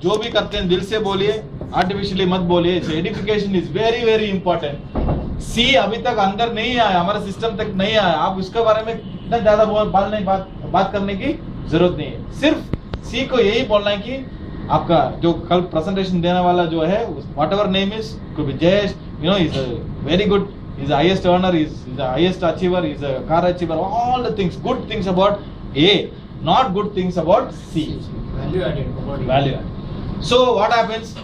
जो भी करते हैं दिल से बोलिए, आर्टिफिशियली मत बोलिए। Edification is very very important. See अभी तक अंदर नहीं आया, हमारे सिस्टम तक नहीं आया, आप उसके बारे में इतना ज्यादा बात करने की जरूरत नहीं है। सिर्फ सी को यही बोलना है कि आपका जो कल प्रेजेंटेशन देने वाला जो है, whatever name is, could be Jayesh, you know, is very good, is highest earner, is highest achiever, is car achiever, all the things, good things about A, not good things about C, value added. So what happens,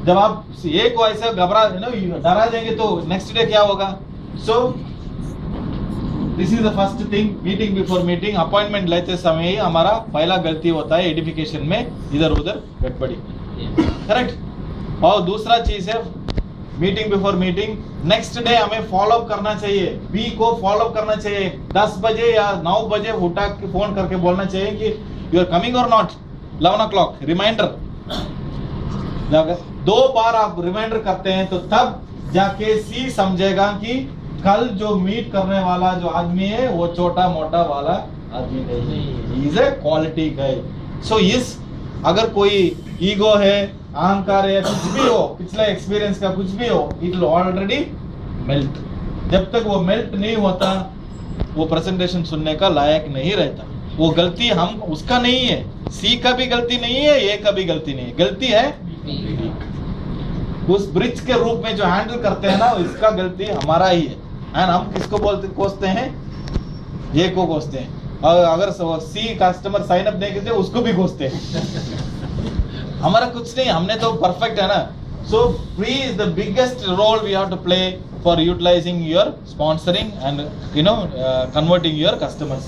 जब आप ए को ऐसा घबरा डरा देंगे तो नेक्स्ट डे क्या होगा? सो this is the first thing, meeting before meeting, appointment लेते समय ही हमारा पहला गलती होता है एडिफिकेशन में, इधर उधर गड़बड़ी, करेक्ट। और दूसरा चीज है meeting before meeting, next day हमें फॉलो अप करना चाहिए, बी को फॉलो अप करना चाहिए। 10 बजे या 9 बजे उठा के फोन करके बोलना चाहिए कि यू आर कमिंग और नॉट, 11 o'clock रिमाइंडर। 2 बार आप रिमाइंडर करते हैं तो तब जाके सी समझेगा कि कल जो मीट करने वाला जो आदमी है वो छोटा मोटा वाला आदमी नहीं, इज ए क्वालिटी गाय। सो इस अगर कोई ईगो है, अहंकार है, कुछ भी हो, पिछले एक्सपीरियंस का कुछ भी हो, इट विल ऑलरेडी मेल्ट। जब तक वो मेल्ट नहीं होता वो प्रेजेंटेशन सुनने का लायक नहीं रहता। वो गलती हम उसका नहीं है, सी का भी गलती नहीं है, ए का भी गलती नहीं है, गलती है उस ब्रिज के रूप में जो हैंडल करते हैं ना, इसका गलती हमारा ही है। एंड हम किसको कोसते हैं? ए को कोसते हैं। और अगर सी कस्टमर साइन अप नहीं करते उसको भी कोसते हैं। हमारा कुछ नहीं, हमने तो परफेक्ट है ना। So free is the biggest role we have to play for utilising your sponsoring and you know converting your customers.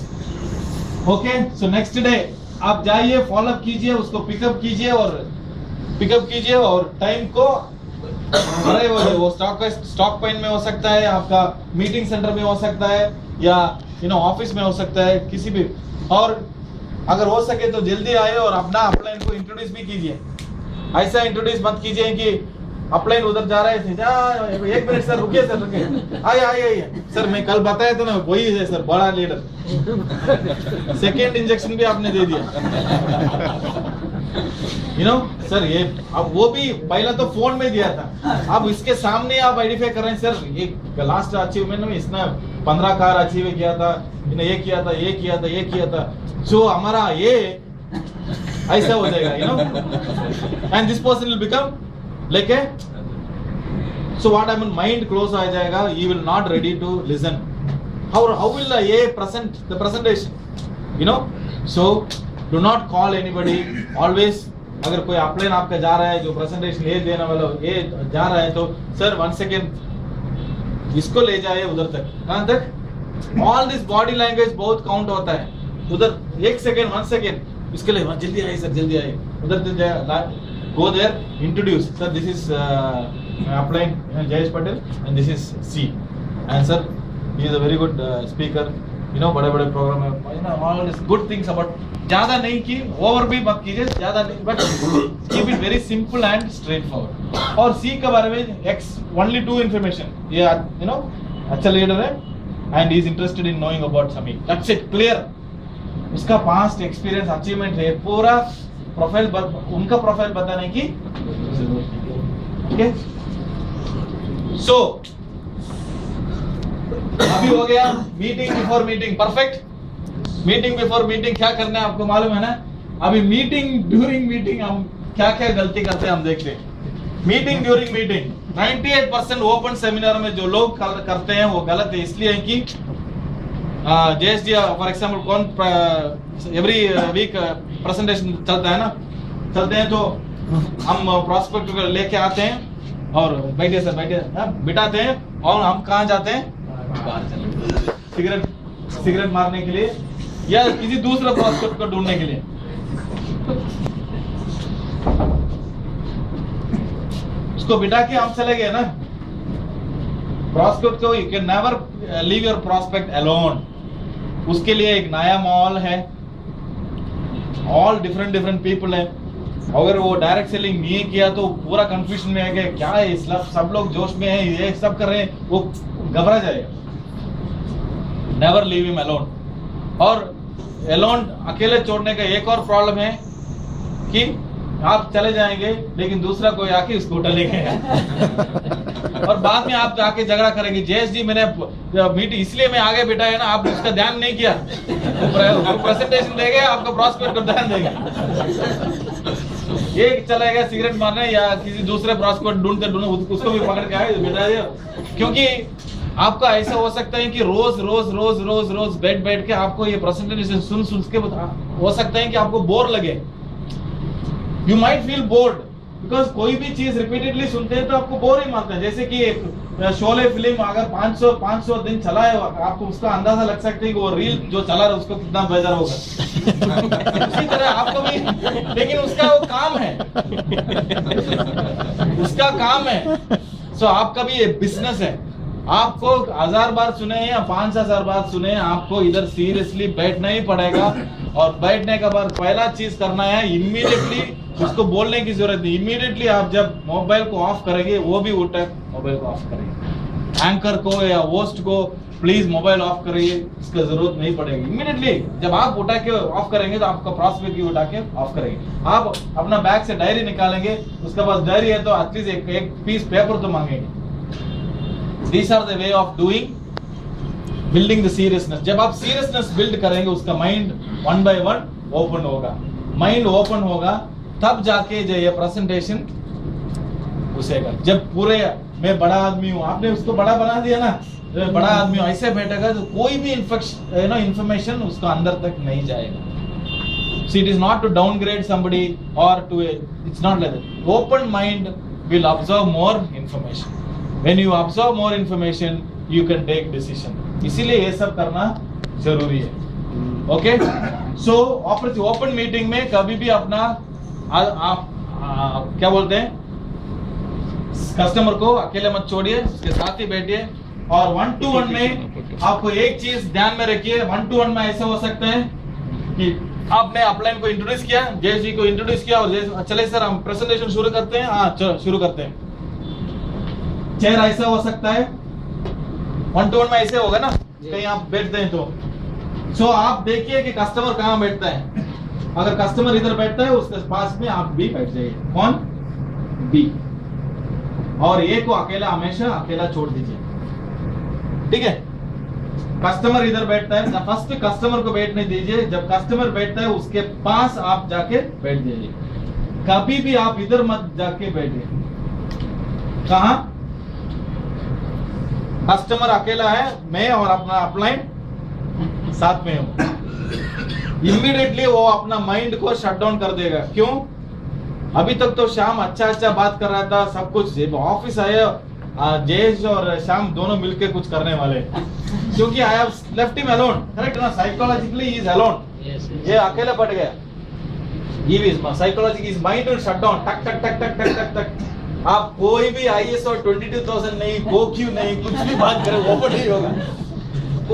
Okay, so next day आप जाइए, फॉलो अप कीजिए, उसको पिकअप कीजिए और टाइम को अरे वो स्टॉक पॉइंट में हो सकता है, आपका मीटिंग सेंटर में हो सकता है, या यू नो ऑफिस में हो सकता है, किसी भी। और अगर हो सके तो जल्दी आए और अपना अपलाइन को इंट्रोड्यूस भी कीजिए। ऐसा इंट्रोड्यूस मत कीजिए कि अपलाइन उधर जा रहे थे, 1 मिनट सर रुकिए, सर रुकिए, आइए सर, मैं कल बताया था ना, वही है सर बड़ा लीडर। सेकेंड इंजेक्शन भी आपने दे दिया। यू नो सर, ये अब वो भी पहला तो फोन में दिया था, अब इसके सामने आप आइडेंटिफाई कर रहे हैं, सर एक लास्ट अचीवमेंट में इसने 15 कार अचीव किया था, ये किया था, जो हमारा ये ऐसा हो जाएगा, you know, and this person will become like a, so what I mean, mind close आ जाएगा, he will not ready to listen. How will ये present the presentation, you know. So do not call anybody, always. अगर कोई अपलाइन आपका जा रहा है, जो प्रेजेंटेशन ये देने वाला ये जा रहा है, तो सर 1 सेकेंड इसको ले जाए उधर तक, कहां तक? ऑल दिस बॉडी लैंग्वेज बहुत काउंट होता है उधर। 1 सेकेंड 1 सेकेंड इसके लिए जल्दी आइए सर, जल्दी आइए उधर, go there, introduce, sir this is upline Jayesh Patel and this is C, and sir he is a very good speaker, you know, बड़े प्रोग्राम है, you know, all this good things about. ज्यादा नहीं की, ओवर भी मत कीजिए, ज्यादा नहीं, but keep it very simple and straightforward. और सी के बारे में ओनली 2 इंफॉर्मेशन, ये यू नो अच्छा लीडर है and he is interested in knowing about समी, दैट्स इट, क्लियर। उसका पास्ट एक्सपीरियंस अचीवमेंट है, पूरा प्रोफाइल, उनका प्रोफाइल बताने की जरूरत नहीं। ओके, सो अभी हो गया meeting before meeting, perfect. Meeting before meeting क्या करना है आपको मालूम है ना। अभी मीटिंग ड्यूरिंग मीटिंग हम क्या क्या गलती करते हैं हम देखते हैं। Meeting during meeting 98% open seminar में जो लोग करते हैं वो गलत है, इसलिए है कि JSD फॉर एग्जाम्पल कौन एवरी वीक प्रेजेंटेशन चलता है ना, चलते हैं तो हम प्रॉस्पेक्ट लेके आते हैं और बैठे सर बैठे बिठाते हैं, और हम कहाँ जाते हैं? सिगरेट मारने के लिए या किसी दूसरे प्रॉस्पेक्ट को ढूंढने के लिए। उसको बिठा के हम चले गए ना। प्रॉस्पेक्ट को you can never leave your prospect alone. उसके लिए एक नया मॉल है, ऑल डिफरेंट पीपल है। अगर वो डायरेक्ट सेलिंग नहीं किया तो पूरा कंफ्यूजन में है कि क्या है, सब लोग जोश में है, ये सब कर रहे हैं, वो घबरा जाएगा। Never leave him alone. और अलोन अकेले छोड़ने का एक और प्रॉब्लम है कि आप चले जाएंगे लेकिन दूसरा कोई आके उसको उठा लेंगे और बाद में आप जाके झगड़ा करेंगे, जयेश जी मैंने मीट इसलिए मैं आगे बैठा है ना, आप उसका ध्यान नहीं किया। प्रेजेंटेशन देंगे, आपका प्रॉस्पेक्ट को ध्यान देंगे। एक चलेगा सिगरेट मारने या किसी दूसरे प्रॉस्पेक्ट ढूंढते उसको भी पकड़ के आए बैठा दिया। क्योंकि आपका ऐसा हो सकता है कि रोज बैठ के आपको ये प्रेजेंटेशन सुन के हो सकता है कि आपको बोर लगे। You might feel bored because कोई भी चीज रिपीटेडली सुनते हैं तो आपको बोर ही मारता है। जैसे कि एक शोले फिल्म अगर 500 दिन चला है, आपको उसका अंदाजा लग सकता है कि वो रील जो चला रहा है उसको कितना बेजार होगा। उसी तरह आपको भी, लेकिन उसका वो काम है, उसका काम है। सो आपका भी ये बिजनेस है। आपको 1000 बार सुने या 5000 बार सुने, आपको इधर सीरियसली बैठना ही पड़ेगा। और बैठने के बाद पहला चीज करना है, इमीडिएटली उसको बोलने की जरूरत नहीं, इमीडिएटली आप जब मोबाइल को ऑफ करेंगे वो भी उठकर मोबाइल को ऑफ करेंगे। एंकर को या होस्ट को प्लीज मोबाइल ऑफ करिए, इसका जरूरत नहीं पड़ेगी। इमीडिएटली जब आप उठा के ऑफ करेंगे तो आपका प्रॉस्पेक्ट भी उठा के ऑफ करेंगे। आप अपना बैग से डायरी निकालेंगे, उसके पास डायरी है तो एटलीस्ट एक पीस पेपर तो मांगेंगे। These are the way of doing building the seriousness. जब आप seriousness build करेंगे, उसका mind one by one open होगा। माइंड ओपन होगा तब जाके जो ये प्रेजेंटेशन घुसेगा। जब पूरे मैं बड़ा आदमी हूँ, आपने उसको बड़ा बना दिया ना, बड़ा आदमी हूँ ऐसे बैठेगा तो कोई भी इंफॉर्मेशन उसका अंदर तक नहीं जाएगा। So it is not to downgrade somebody or to it's not like that. Open mind will absorb more information. When you absorb more information, you can take decision. इसीलिए ये सब करना जरूरी है। ओके, सो ओपन मीटिंग में कभी भी अपना आप क्या बोलते हैं, कस्टमर को अकेले मत छोड़िए, उसके साथ ही बैठिए। और 1-to-1 में आपको एक चीज ध्यान में रखिए, 1-to-1 में ऐसा हो सकता है कि आपने अपलाइन को इंट्रोड्यूस किया, जयेश जी को इंट्रोड्यूस किया और चले सर हम प्रेजेंटेशन शुरू करते हैं। हाँ चलो शुरू करते हैं। चेयर ऐसा हो सकता है, 1-to-1 में ऐसे होगा ना, कहीं आप बैठते हैं तो सो आप देखिए कि कस्टमर कहाँ बैठता है। अगर कस्टमर इधर बैठता है उसके पास में आप भी बैठ जाइए। कौन? बी। और ए को अकेला हमेशा अकेला छोड़ दीजिए, ठीक है। कस्टमर इधर बैठता है, फर्स्ट कस्टमर को बैठने दीजिए। जब कस्टमर बैठता है उसके पास आप जाके बैठ जाइए। कभी भी आप इधर मत जाके बैठिए। कहा? कस्टमर अकेला है, मैं और अपना अपलाइन साथ में हूं। इमीडिएटली वो अपना माइंड को शट डाउन कर देगा। क्यों? अभी तक तो श्याम अच्छा बात कर रहा था, सब कुछ ऑफिस आया, जयेश और श्याम दोनों मिलके कुछ करने वाले, क्योंकि I have left him alone. Correct ना? Psychologically he is alone. ये अकेला पड़ गया। ये भी psychologically is mind will shut down. टक टक टक टक टक टक टक। आप कोई भी ISO 22000 नहीं, क्यों नहीं, कुछ भी बात करें ओपन नहीं होगा,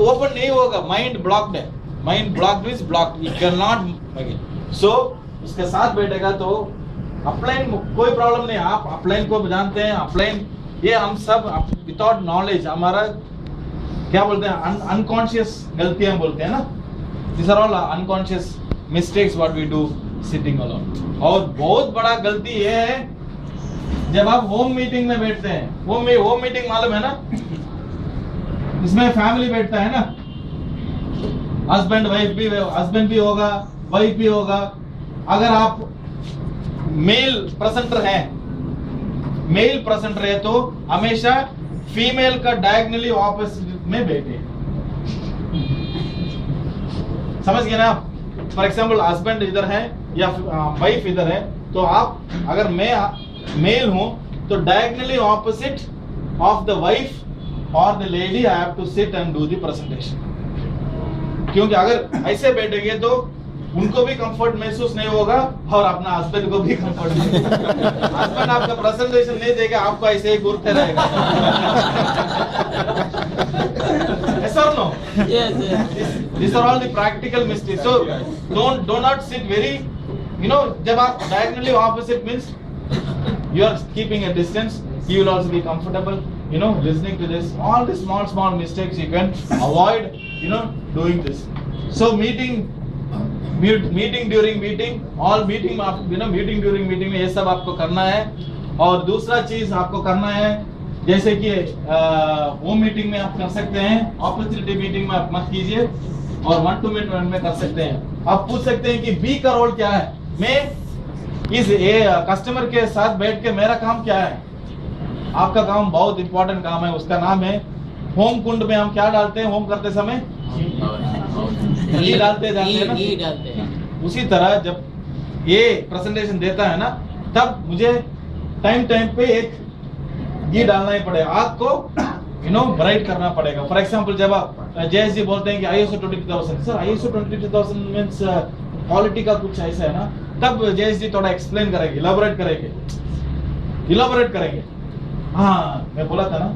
ओपन नहीं होगा। माइंड ब्लॉक्ड है। Mind blocked is blocked, you can not. So उसके साथ बैठेगा तो अपलाइन कोई प्रॉब्लम नहीं। आप अपलाइन को जानते हैं, अपलाइन ये हम सब विदाउट नॉलेज, हमारा क्या बोलते हैं, अनकॉन्शियस गलतियां बोलते हैं ना। This are all unconscious mistakes what we do sitting alone. और बहुत बड़ा गलती ये है जब आप होम मीटिंग में बैठते हैं। होम मीटिंग मालूम है ना, इसमें फैमिली बैठता है ना, हस्बैंड भी होगा, वाइफ भी होगा। अगर आप मेल प्रेजेंटर है तो हमेशा फीमेल का डायगोनली ऑपोजिट में बैठे। समझ गए ना आप? फॉर एग्जाम्पल हस्बैंड इधर है या वाइफ इधर है, तो आप अगर मैं मेल हूं तो diagonally opposite of the wife और the lady I have to sit and do the presentation. क्योंकि अगर ऐसे बैठेंगे तो उनको भी कंफर्ट महसूस नहीं होगा और अपना हस्बैंड को भी कंफर्ट नहीं होगा। हस्बैंड आपका प्रेजेंटेशन नहीं देगा, आपको ऐसे ही घूरते रहेगा। Yes or no? Yes, yes. These are all the practical mistakes. So do not sit very, जब आप diagonally opposite means you are keeping a distance. He will also be comfortable, listening to this. All the small mistakes you can avoid, doing this. So meeting during meeting, all meeting meeting during meeting में ये सब आपको करना है। और दूसरा चीज आपको करना है, जैसे कि होम मीटिंग में आप कर सकते हैं, अपॉर्चुनिटी मीटिंग में आप मत कीजिए, और 1-to-1 में कर सकते हैं। आप पूछ सकते हैं कि बी का रोल क्या है, मैं इस कस्टमर के साथ बैठ के मेरा काम क्या है। आपका काम बहुत इंपॉर्टेंट काम है, उसका नाम है होम कुंड में हम क्या डालते हैं होम करते समय, घी डालते हैं। उसी तरह जब ये प्रेजेंटेशन देता है ना, तब मुझे टाइम पे एक घी डालना ही पड़ेगा, आग को ब्राइट करना पड़ेगा। फॉर एग्जांपल जब आप जयेश जी बोलते हैं कि ISO 22000, sir ISO 22000 means quality का कुछ ऐसा है ना, तब जयेश जी थोड़ा एक्सप्लेन करेंगे, इलाबोरेट करेंगे। हाँ, मैं बोला था ना,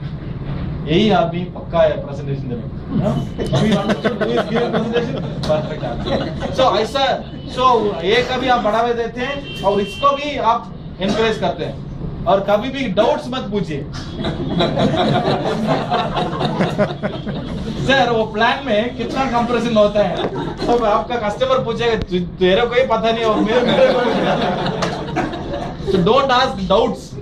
यही आदमी पक्का है प्रेजेंटेशन देने में। सो ऐसा ये कभी आप बढ़ावे देते हैं और इसको भी आप एनकरेज करते हैं, और कभी भी डाउट्स मत पूछिए। सर वो प्लान में कितना कंप्रेशन होता है, तो आपका कस्टमर पूछेगा तेरे को ही पता नहीं और मेरे को। So don't ask doubts.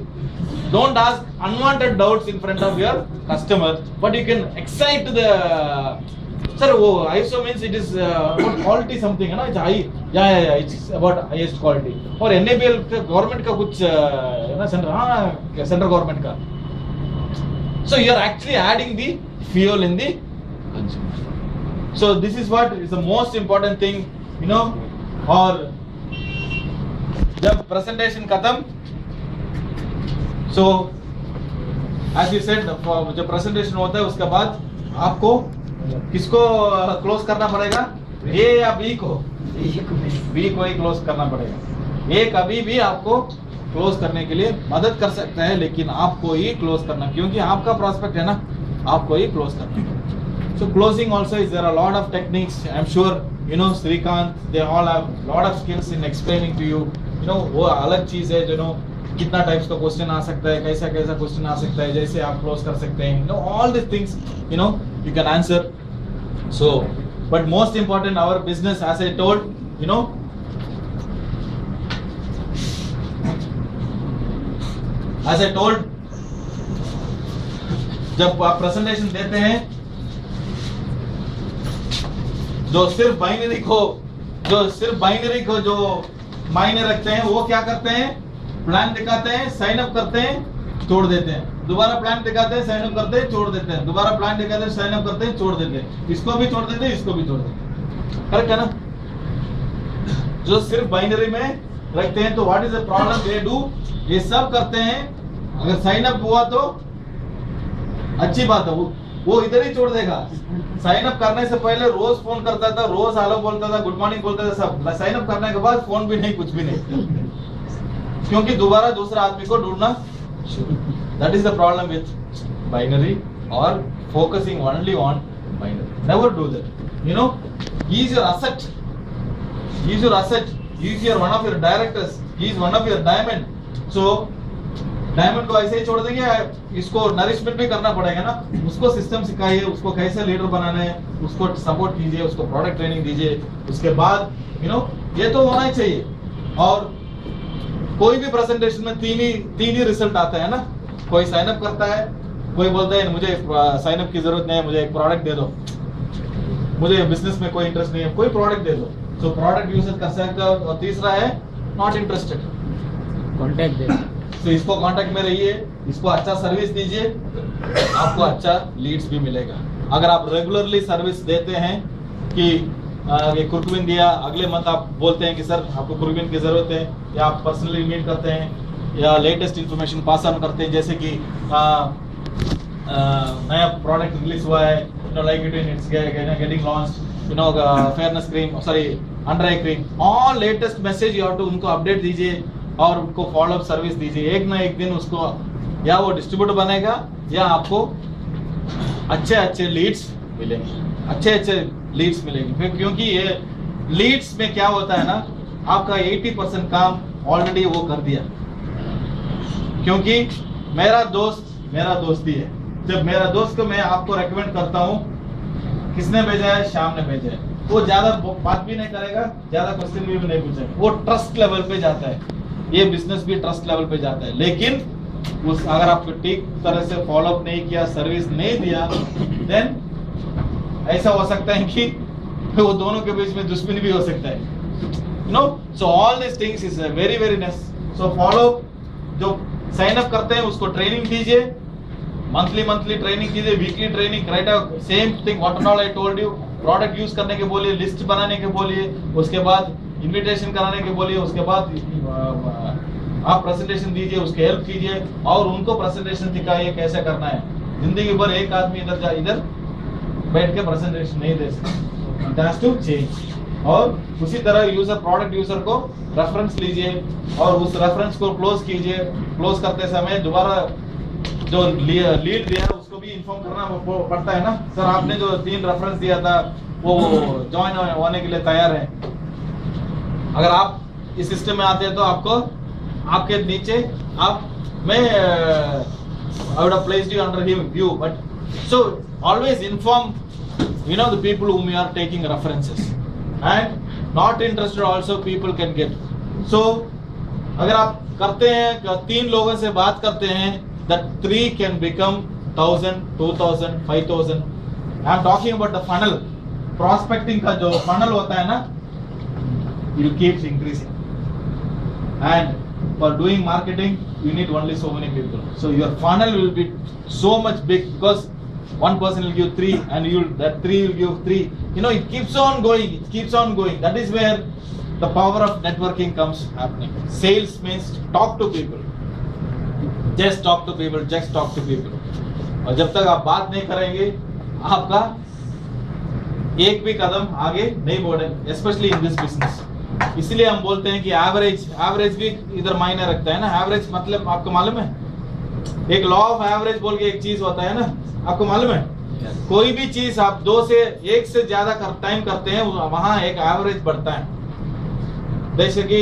Don't ask unwanted doubts in front of your customer, but you can excite the. Sir, वो ISO means it is about quality something है ना, it's high, yeah, it's about highest quality. और NABL गवर्नमेंट का कुछ है ना, सेंट्रल गवर्नमेंट का. So you are actually adding the fuel in the consumer. So this is what is the most important thing, और जब प्रेजेंटेशन खत्म, so as you said, जब प्रेजेंटेशन होता है उसके बाद आपको किसको क्लोज करना पड़ेगा, ए या बी को? बी को ही क्लोज करना पड़ेगा। ए कभी भी आपको क्लोज करने के लिए मदद कर सकता है, लेकिन आपको ही क्लोज करना, क्योंकि आपका प्रोस्पेक्ट है ना, आपको ही क्लोज करना। So closing also is there are a lot of techniques. I'm sure Srikanth, they all have lot of skills in explaining to you. वो अलग चीज है जो कितना टाइप्स का क्वेश्चन आ सकता है, कैसा क्वेश्चन आ सकता है, जैसे आप क्लोज कर सकते हैं, all these things you can answer. So but most important, our business, as I told, जब आप प्रेजेंटेशन देते हैं, जो सिर्फ बाइनरी को जो मायने रखते हैं, वो क्या करते हैं, प्लान दिखाते हैं, साइन अप करते हैं, छोड़ देते हैं, दोबारा प्लान दिखाते हैं, साइन अप करते हैं, छोड़ देते हैं, दोबारा प्लान दिखाते हैं, साइन अप करते हैं, छोड़ देते हैं, इसको भी छोड़ देते हैं, इसको भी छोड़ देते हैं। करेक्ट है ना? जो सिर्फ बाइनरी में रखते हैं, तो what is the problem they do, ये सब करते हैं, अगर साइन अप हुआ तो अच्छी बात है, वो इधर ही छोड़ देगा। साइन अप करने से पहले रोज फोन करता था, रोज हेलो बोलता था, गुड मॉर्निंग बोलता था, सब। साइन अप करने के बाद फोन भी नहीं, कुछ भी नहीं, क्योंकि दोबारा दूसरा आदमी को ढूंढना। That is the problem with binary और focusing only on binary. Never do that. He is your asset. He is your asset. He is your one of your directors. He is one of your diamond. So diamond को ऐसे ही छोड़ देंगे, इसको नरिशमेंट भी करना पड़ेगा ना, उसको सिस्टम सिखाइए, उसको कैसे लीडर बनाना है, उसको सपोर्ट कीजिए, उसको प्रोडक्ट ट्रेनिंग दीजिए, उसके बाद ये तो होना ही चाहिए। और कोई भी प्रेजेंटेशन में तीन ही रिजल्ट आता है ना, कोई साइन अप करता है, कोई बोलता है मुझे साइन अप की जरूरत नहीं है, मुझे एक प्रोडक्ट दे दो, मुझे बिजनेस में कोई इंटरेस्ट नहीं है, कोई प्रोडक्ट दे दो, तो प्रोडक्ट यूज कर सकते हो। और तीसरा है नॉट इंटरेस्टेड, कॉन्टैक्ट दे। तो इसको कांटेक्ट में रहिए, इसको अच्छा सर्विस दीजिए, आपको अच्छा लीड्स भी मिलेगा। अगर आप रेगुलरली सर्विस देते हैं कि ये कुर्कुमिन दिया, अगले मंथ आप बोलते हैं कि सर आपको कुर्कुमिन की जरूरत है, या आप पर्सनली मीट करते हैं या लेटेस्ट इंफॉर्मेशन पास ऑन करते हैं, जैसे कि नया प्रोडक्ट रिलीज हुआ है, like it it's getting launched, fairness cream, sorry under agree all latest message you have to उनको अपडेट दीजिए और उनको फॉलोअप सर्विस दीजिए। एक ना एक दिन उसको या वो डिस्ट्रीब्यूटर बनेगा या आपको अच्छे अच्छे लीड्स मिलेंगे, अच्छे अच्छे लीड्स मिलेंगे। क्योंकि ये लीड्स में क्या होता है ना, आपका 80% काम ऑलरेडी वो कर दिया। क्योंकि मेरा दोस्ती है, जब मेरा दोस्त को मैं आपको रेकमेंड करता हूँ, किसने भेजा है? श्याम ने भेजा है। वो ज्यादा बात भी नहीं करेगा, ज्यादा क्वेश्चन भी नहीं पूछेगा, वो ट्रस्ट लेवल पे जाता है। ये बिजनेस भी ट्रस्ट लेवल पे जाता है। लेकिन उस अगर आपको ठीक तरह से फॉलोअप नहीं किया, सर्विस नहीं दिया, देन ऐसा हो सकता है कि वो दोनों के बीच में दुश्मनी भी हो सकता है। No, so all this things is very very necessary. So follow, जो साइन अप करते हैं उसको ट्रेनिंग दीजिए, मंथली ट्रेनिंग कीजिए, weekly training, right? Same thing what and all I told you. Product use करने के बोलिए, लिस्ट बनाने के बोलिए, उसके बाद इनविटेशन कराने के बोलिए, उसके बाद आप प्रेजेंटेशन दीजिए, उसके हेल्प कीजिए और उनको प्रेजेंटेशन सिखाइए कैसे करना है। जिंदगी भर एक आदमी इधर बैठ के प्रेजेंटेशन नहीं दे सकता, इट हैज टू चेंज। और उसी तरह यूजर, प्रोडक्ट यूजर को रेफरेंस लीजिए और उस रेफरेंस को क्लोज कीजिए। क्लोज करते समय दोबारा जो लीड दिया उसको भी इन्फॉर्म करना पड़ता है ना, सर आपने जो 3 रेफरेंस दिया था वो ज्वाइन होने के लिए तैयार है। अगर आप इस सिस्टम में आते हैं तो आपको आपके नीचे मैं I would have placed you under view, but so always inform the people whom you are taking references, and not interested also people can get. So अगर आप करते हैं 3 लोगों से बात करते हैं, that 3 can become 1000, 2000, 5000. I am talking about the funnel. Prospecting का जो funnel होता है ना, you keep increasing. And for doing marketing, you need only so many people. So your funnel will be so much big because one person will give 3 and that 3 will give 3. It keeps on going. It keeps on going. That is where the power of networking comes happening. Sales means talk to people. Just talk to people. Just talk to people. और जब तक आप बात नहीं करेंगे, आपका एक भी कदम आगे नहीं बढ़ेगा, स्पेशली इन दिस बिजनेस। इसलिए हम बोलते हैं कि एवरेज भी इधर मायने रखता है ना। एवरेज मतलब आपको मालूम है, एक लॉ ऑफ एवरेज बोल के एक चीज होता है ना, आपको मालूम है? कोई भी चीज आप 2 से 1 से ज्यादा टाइम करते हैं, वहां एक एवरेज बढ़ता है। जैसे कि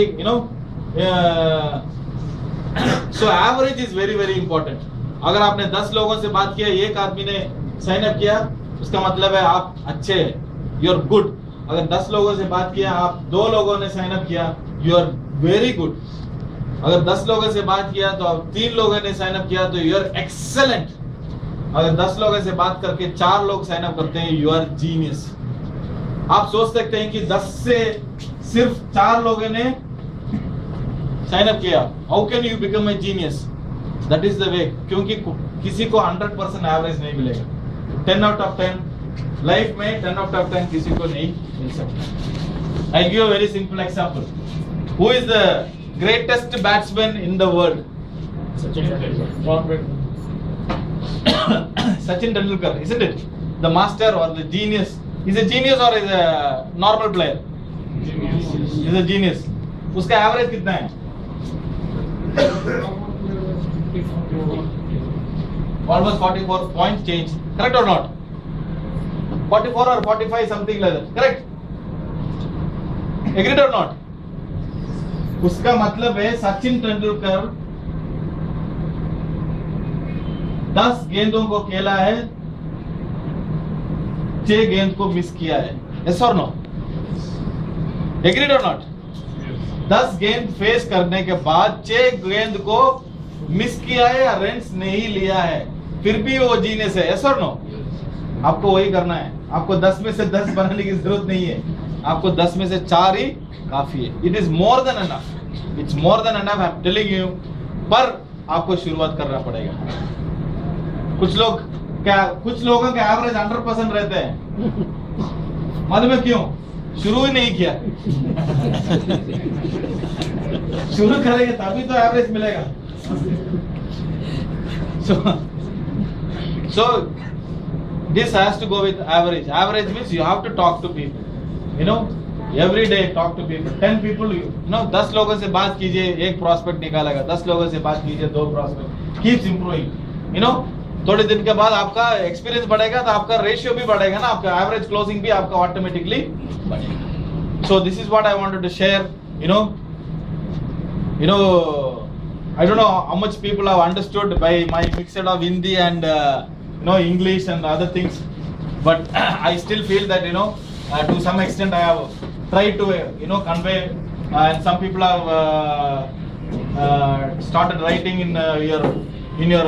so average is very very important. अगर आपने 10 लोगों से बात किया, एक आदमी ने साइन अप किया, उसका मतलब है आप अच्छे हैं, यू आर गुड। अगर 10 लोगों से बात किया, आप 2 लोगों ने साइन अप किया, यू आर वेरी गुड। अगर 10 लोगों से बात किया तो आप 3 लोगों ने साइन अप किया तो यू आर एक्सेलेंट। अगर 10 लोगों से बात करके 4 लोग साइन अप करते हैं, यू आर जीनियस। आप सोच सकते हैं कि 10 से सिर्फ 4 लोगों ने साइन अप किया, how can you become a genius? That is the वे। क्योंकि किसी को 100% एवरेज नहीं मिलेगा। 10 out of 10 लाइफ में 10 out of 10 किसी को नहीं मिल सकता। I give a very simple example. Who is the greatest batsman in the world? Sachin Tendulkar, isn't it? The master or the genius? Is a genius or is a normal player? Genius. Is a genius. उसका एवरेज कितना है? Almost 44 point change. Correct or not? 44 or 45, something like that. Correct? Agreed or not? उसका मतलब है सचिन तेंदुलकर 10 गेंदों को खेला है, 6 गेंद को मिस किया है। Yes or no? Agreed or not? 10 गेंद फेस करने के बाद 6 गेंद को मिस किया है या रन्स नहीं लिया है, फिर भी वो जीनियस है। Yes or no? आपको वही करना है। आपको 10 में से 10 बनाने की जरूरत नहीं है, आपको 10 में से 4 ही काफी है। It is more than enough, it's more than enough, I am telling you. पर आपको शुरुआत करना पड़ेगा। कुछ लोगों के एवरेज 100% रहते हैं। मालूम है क्यों? शुरू ही नहीं किया। शुरू करेंगे तभी तो एवरेज मिलेगा। So this has to go with average. Average means you have to talk to people. Every day talk to people, 10 people, 10 लोगों से बात कीजिए, एक प्रॉस्पेक्ट निकालेगा, 10 लोगों से बात कीजिए, 2 प्रॉस्पेक्ट, कीप्स इंप्रूविंग, थोड़े दिन के बाद आपका एक्सपीरियंस बढ़ेगा तो आपका रेशियो भी बढ़ेगा ना, आपका एवरेज क्लोजिंग भी आपका ऑटोमेटिकली बढ़ेगा. So this is what I wanted to share. I don't know how much people have understood by my mixture of Hindi and English and other things, but I still feel that to some extent I have tried to convey, and some people have started writing in your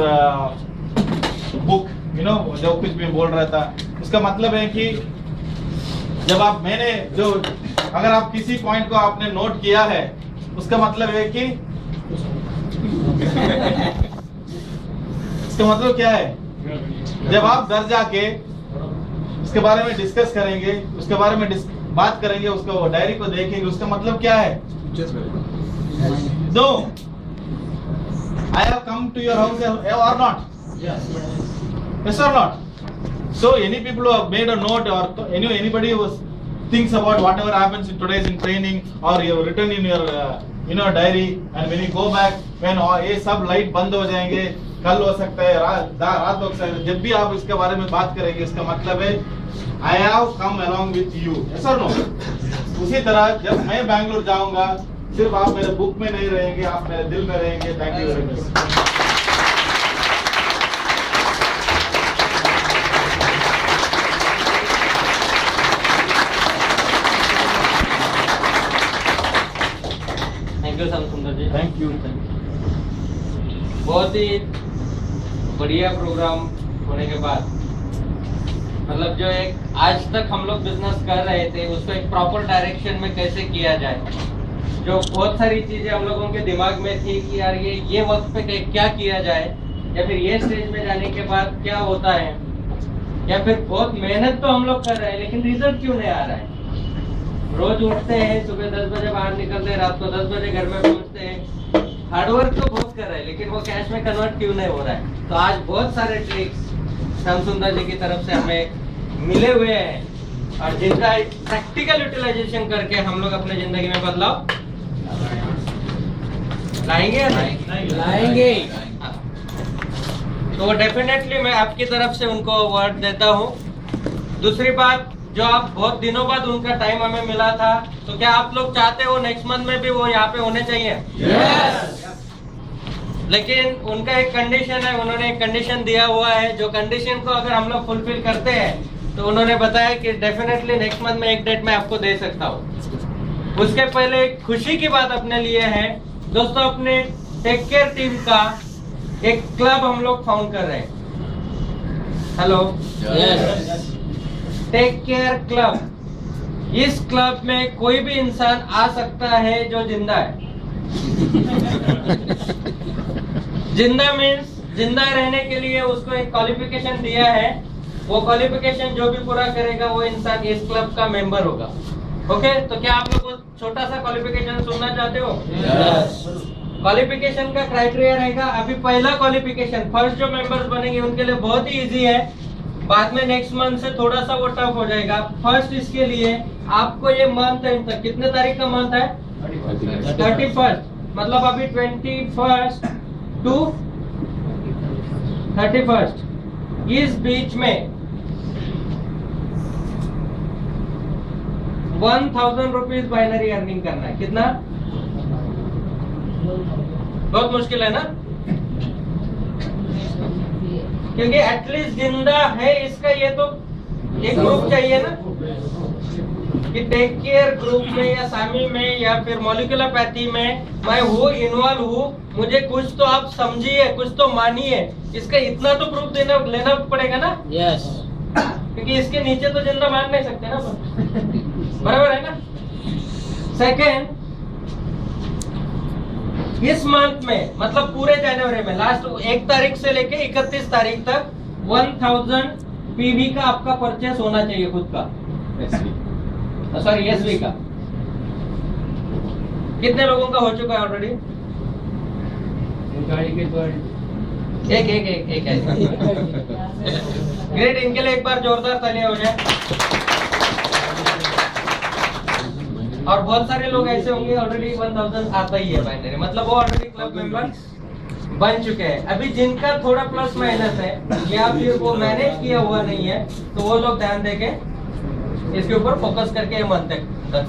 book, जो कुछ भी बोल रहा था, उसका मतलब है कि जब अगर आप किसी पॉइंट को आपने नोट किया है, उसका मतलब है कि इसका मतलब क्या है, जब आप घर जाके उसके बारे में डिस्कस करेंगे, उसके बारे में बात करेंगे, उसको डायरी को देखेंगे, उसका मतलब क्या है? No, I have come to your house or not? Yes or not? So any people who have made a note, or anybody who thinks about whatever happens in today's in training, or you have written in your diary, and when you go back, when ये सब लाइट बंद हो जाएंगे, कल हो सकता है, रात हो सकता है, जब भी आप इसके बारे में बात करेंगे, इसका मतलब है I have come along with you. Yes or no? उसी तरह जब मैं बैंगलोर जाऊंगा, सिर्फ आप मेरे बुक में नहीं रहेंगे, आप मेरे दिल में रहेंगे. Thank you very much. Thank you सुंदर जी. Thank you. बहुत ही बढ़िया प्रोग्राम होने के बाद, मतलब जो एक आज तक हम लोग बिजनेस कर रहे थे, उसको एक प्रॉपर डायरेक्शन में कैसे किया जाए, जो बहुत सारी चीजें हम लोगों के दिमाग में थी कि यार ये वक्त पे क्या किया जाए, या फिर ये स्टेज में जाने के बाद क्या होता है, या फिर बहुत मेहनत तो हम लोग कर रहे हैं लेकिन रिजल्ट क्यों नहीं आ रहा है. रोज उठते हैं, सुबह 10 बजे बाहर निकलते हैं, रात को 10 बजे घर में पहुंचते हैं, हार्डवर्क तो बहुत कर रहे हैं लेकिन वो कैश में कन्वर्ट क्यों नहीं हो रहा है. तो आज बहुत सारे ट्रिक्स श्याम सुंदर जी की तरफ से हमें मिले हुए हैं, और जिनका प्रैक्टिकल यूटिलाइजेशन करके हम लोग अपने जिंदगी में बदलाव लाएंगे. तो डेफिनेटली मैं आपकी तरफ से उनको अवार्ड देता हूँ. दूसरी बात, जो आप बहुत दिनों बाद उनका टाइम हमें मिला था, तो क्या आप लोग चाहते हो नेक्स्ट मंथ में भी वो यहाँ पे होने चाहिए? Yes! लेकिन उनका एक कंडीशन है, उन्होंने एक कंडीशन दिया हुआ है, जो कंडीशन को अगर हम लोग फुलफिल करते हैं तो उन्होंने बताया कि डेफिनेटली नेक्स्ट मंथ में एक डेट मैं आपको दे सकता हूँ. उसके पहले एक खुशी की बात अपने लिए है दोस्तों, अपने टेक केयर टीम का एक क्लब हम लोग फाउंड कर रहे हैं. Hello, take care club. इस क्लब में कोई भी इंसान आ सकता है जो जिंदा है. जिंदा मीन्स जिंदा रहने के लिए उसको एक क्वालिफिकेशन दिया है, वो क्वालिफिकेशन जो भी पूरा करेगा वो इंसान इस क्लब का मेंबर होगा. ओके, तो क्या आप लोग छोटा सा क्वालिफिकेशन सुनना चाहते हो? क्वालिफिकेशन का क्राइटेरिया रहेगा, अभी पहला क्वालिफिकेशन, फर्स्ट जो मेंबर्स बनेंगे उनके लिए बहुत ही इजी है, बाद में नेक्स्ट मंथ से थोड़ा सा वो टफ हो जाएगा. फर्स्ट इसके लिए आपको ये मंथ एंड तक, कितने तारीख का मंथ है? 31st, मतलब अभी 21st to 31st, इस बीच में 1000 रुपीज बाइनरी अर्निंग करना है. कितना? बहुत मुश्किल है ना, क्योंकि एटलीस्ट जिंदा है इसका ये तो एक ग्रुप चाहिए ना, कि टेक केयर ग्रुप में या सामी में या फिर मॉलिक्यूलर पैथी में मैं हूँ, इन्वॉल्व हूँ, मुझे कुछ तो आप समझिए, कुछ तो मानिए, इसका इतना तो प्रूफ लेना पड़ेगा ना. यस, क्योंकि इसके नीचे तो जिंदा मान नहीं सकते ना. बराबर है ना. सेकेंड, इस मंथ में, मतलब पूरे जनवरी में लास्ट 1 तारीख से लेके 31 तारीख तक 1000 पीवी का आपका परचेस होना चाहिए खुद का. सॉरी, एसवी का. कितने लोगों का हो चुका है ऑलरेडी? एक ऐसा. ग्रेट, इनके लिए एक बार जोरदार तालियां हो जाए. और बहुत सारे लोग ऐसे होंगे ऑलरेडी 1000 आता ही है बाइनरी, मतलब वो ऑलरेडी क्लब मेंबर बन चुके हैं। अभी जिनका थोड़ा प्लस माइनस है या फिर वो मैनेज किया हुआ नहीं है, तो वो लोग ध्यान देके इसके ऊपर फोकस करके मंथ तक कर।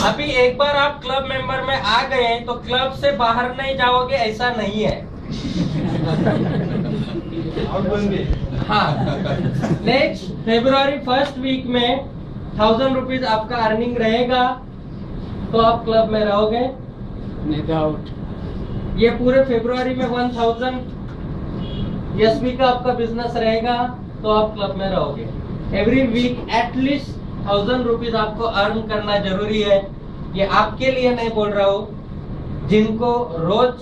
अभी एक बार आप क्लब मेंबर में आ गए हैं तो क्लब से बाहर नहीं जाओगे ऐसा नहीं है। हाँ, नेक्स्ट February 1st वीक में 1000 रुपीज आपका अर्निंग रहेगा तो आप क्लब में रहोगे, नहीं तो आउट। ये पूरे फरवरी में 1000 एसपी का आपका बिजनेस रहेगा तो आप क्लब में रहोगे। एवरी वीक एटलीस्ट 1000 रुपीज आपको अर्न करना जरूरी है। ये आपके लिए नहीं बोल रहा हूँ, जिनको रोज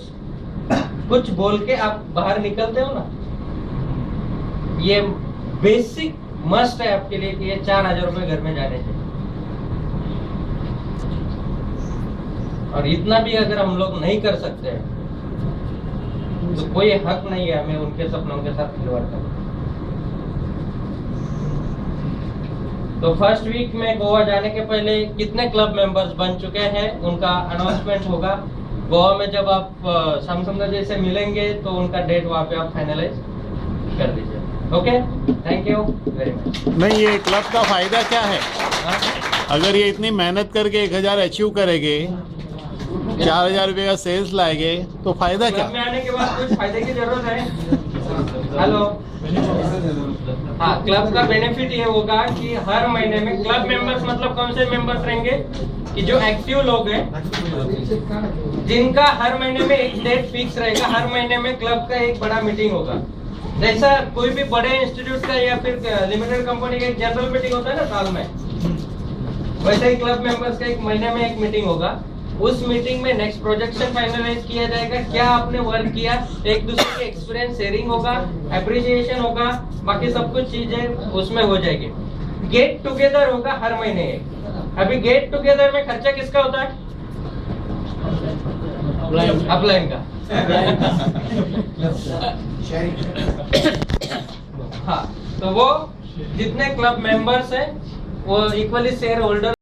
कुछ बोल के आप बाहर निकलते हो ना, ये बेसिक मस्ट है आपके लिए कि ये 4000 रुपए घर में जाने चाहिए। और इतना भी अगर हम लोग नहीं कर सकते हैं तो कोई हक नहीं है हमें उनके सपनों के साथ खिलवाड़ करना। तो फर्स्ट वीक में गोवा जाने के पहले कितने क्लब मेंबर्स बन चुके हैं उनका अनाउंसमेंट होगा। गोवा में जब आप समसमदा जी से मिलेंगे तो उनका डेट वहाँ पे आप फाइनलाइज कर दीजिए। Okay, thank you very much. नहीं, ये क्लब का फायदा क्या है? अगर ये इतनी मेहनत करके 1000 अचीव करेंगे, 4000 रुपए का सेल्स लाएंगे, तो फायदा क्या? क्लब में आने के बाद कुछ फायदे की जरूरत है? हेलो, हाँ, क्लब का बेनिफिट ये होगा कि हर महीने में क्लब मेंबर्स मतलब कौन से मेंबर्स रहेंगे कि जो एक्टिव लोग हैं, जिनका हर महीने में एक डेट फिक्स रहेगा। हर महीने में क्लब का एक बड़ा मीटिंग होगा। जैसा कोई भी बड़े इंस्टीट्यूट का या फिर लिमिटेड कंपनी का एक जनरल मीटिंग होता है ना साल में, वैसे ही क्लब मेंबर्स का एक महीने में एक मीटिंग होगा। उस मीटिंग में नेक्स्ट प्रोजेक्शन फाइनलाइज किया जाएगा, क्या आपने वर्क किया, एक दूसरे के एक्सपीरियंस शेयरिंग होगा, एप्रिसिएशन होगा, बाकी सब कुछ चीजें उसमें हो जाएगी। गेट टुगेदर होगा हर महीने एक। अभी गेट टुगेदर में खर्चा किसका होता है? अपलाइन का। हाँ, तो वो जितने क्लब मेंबर्स हैं वो इक्वली शेयर होल्डर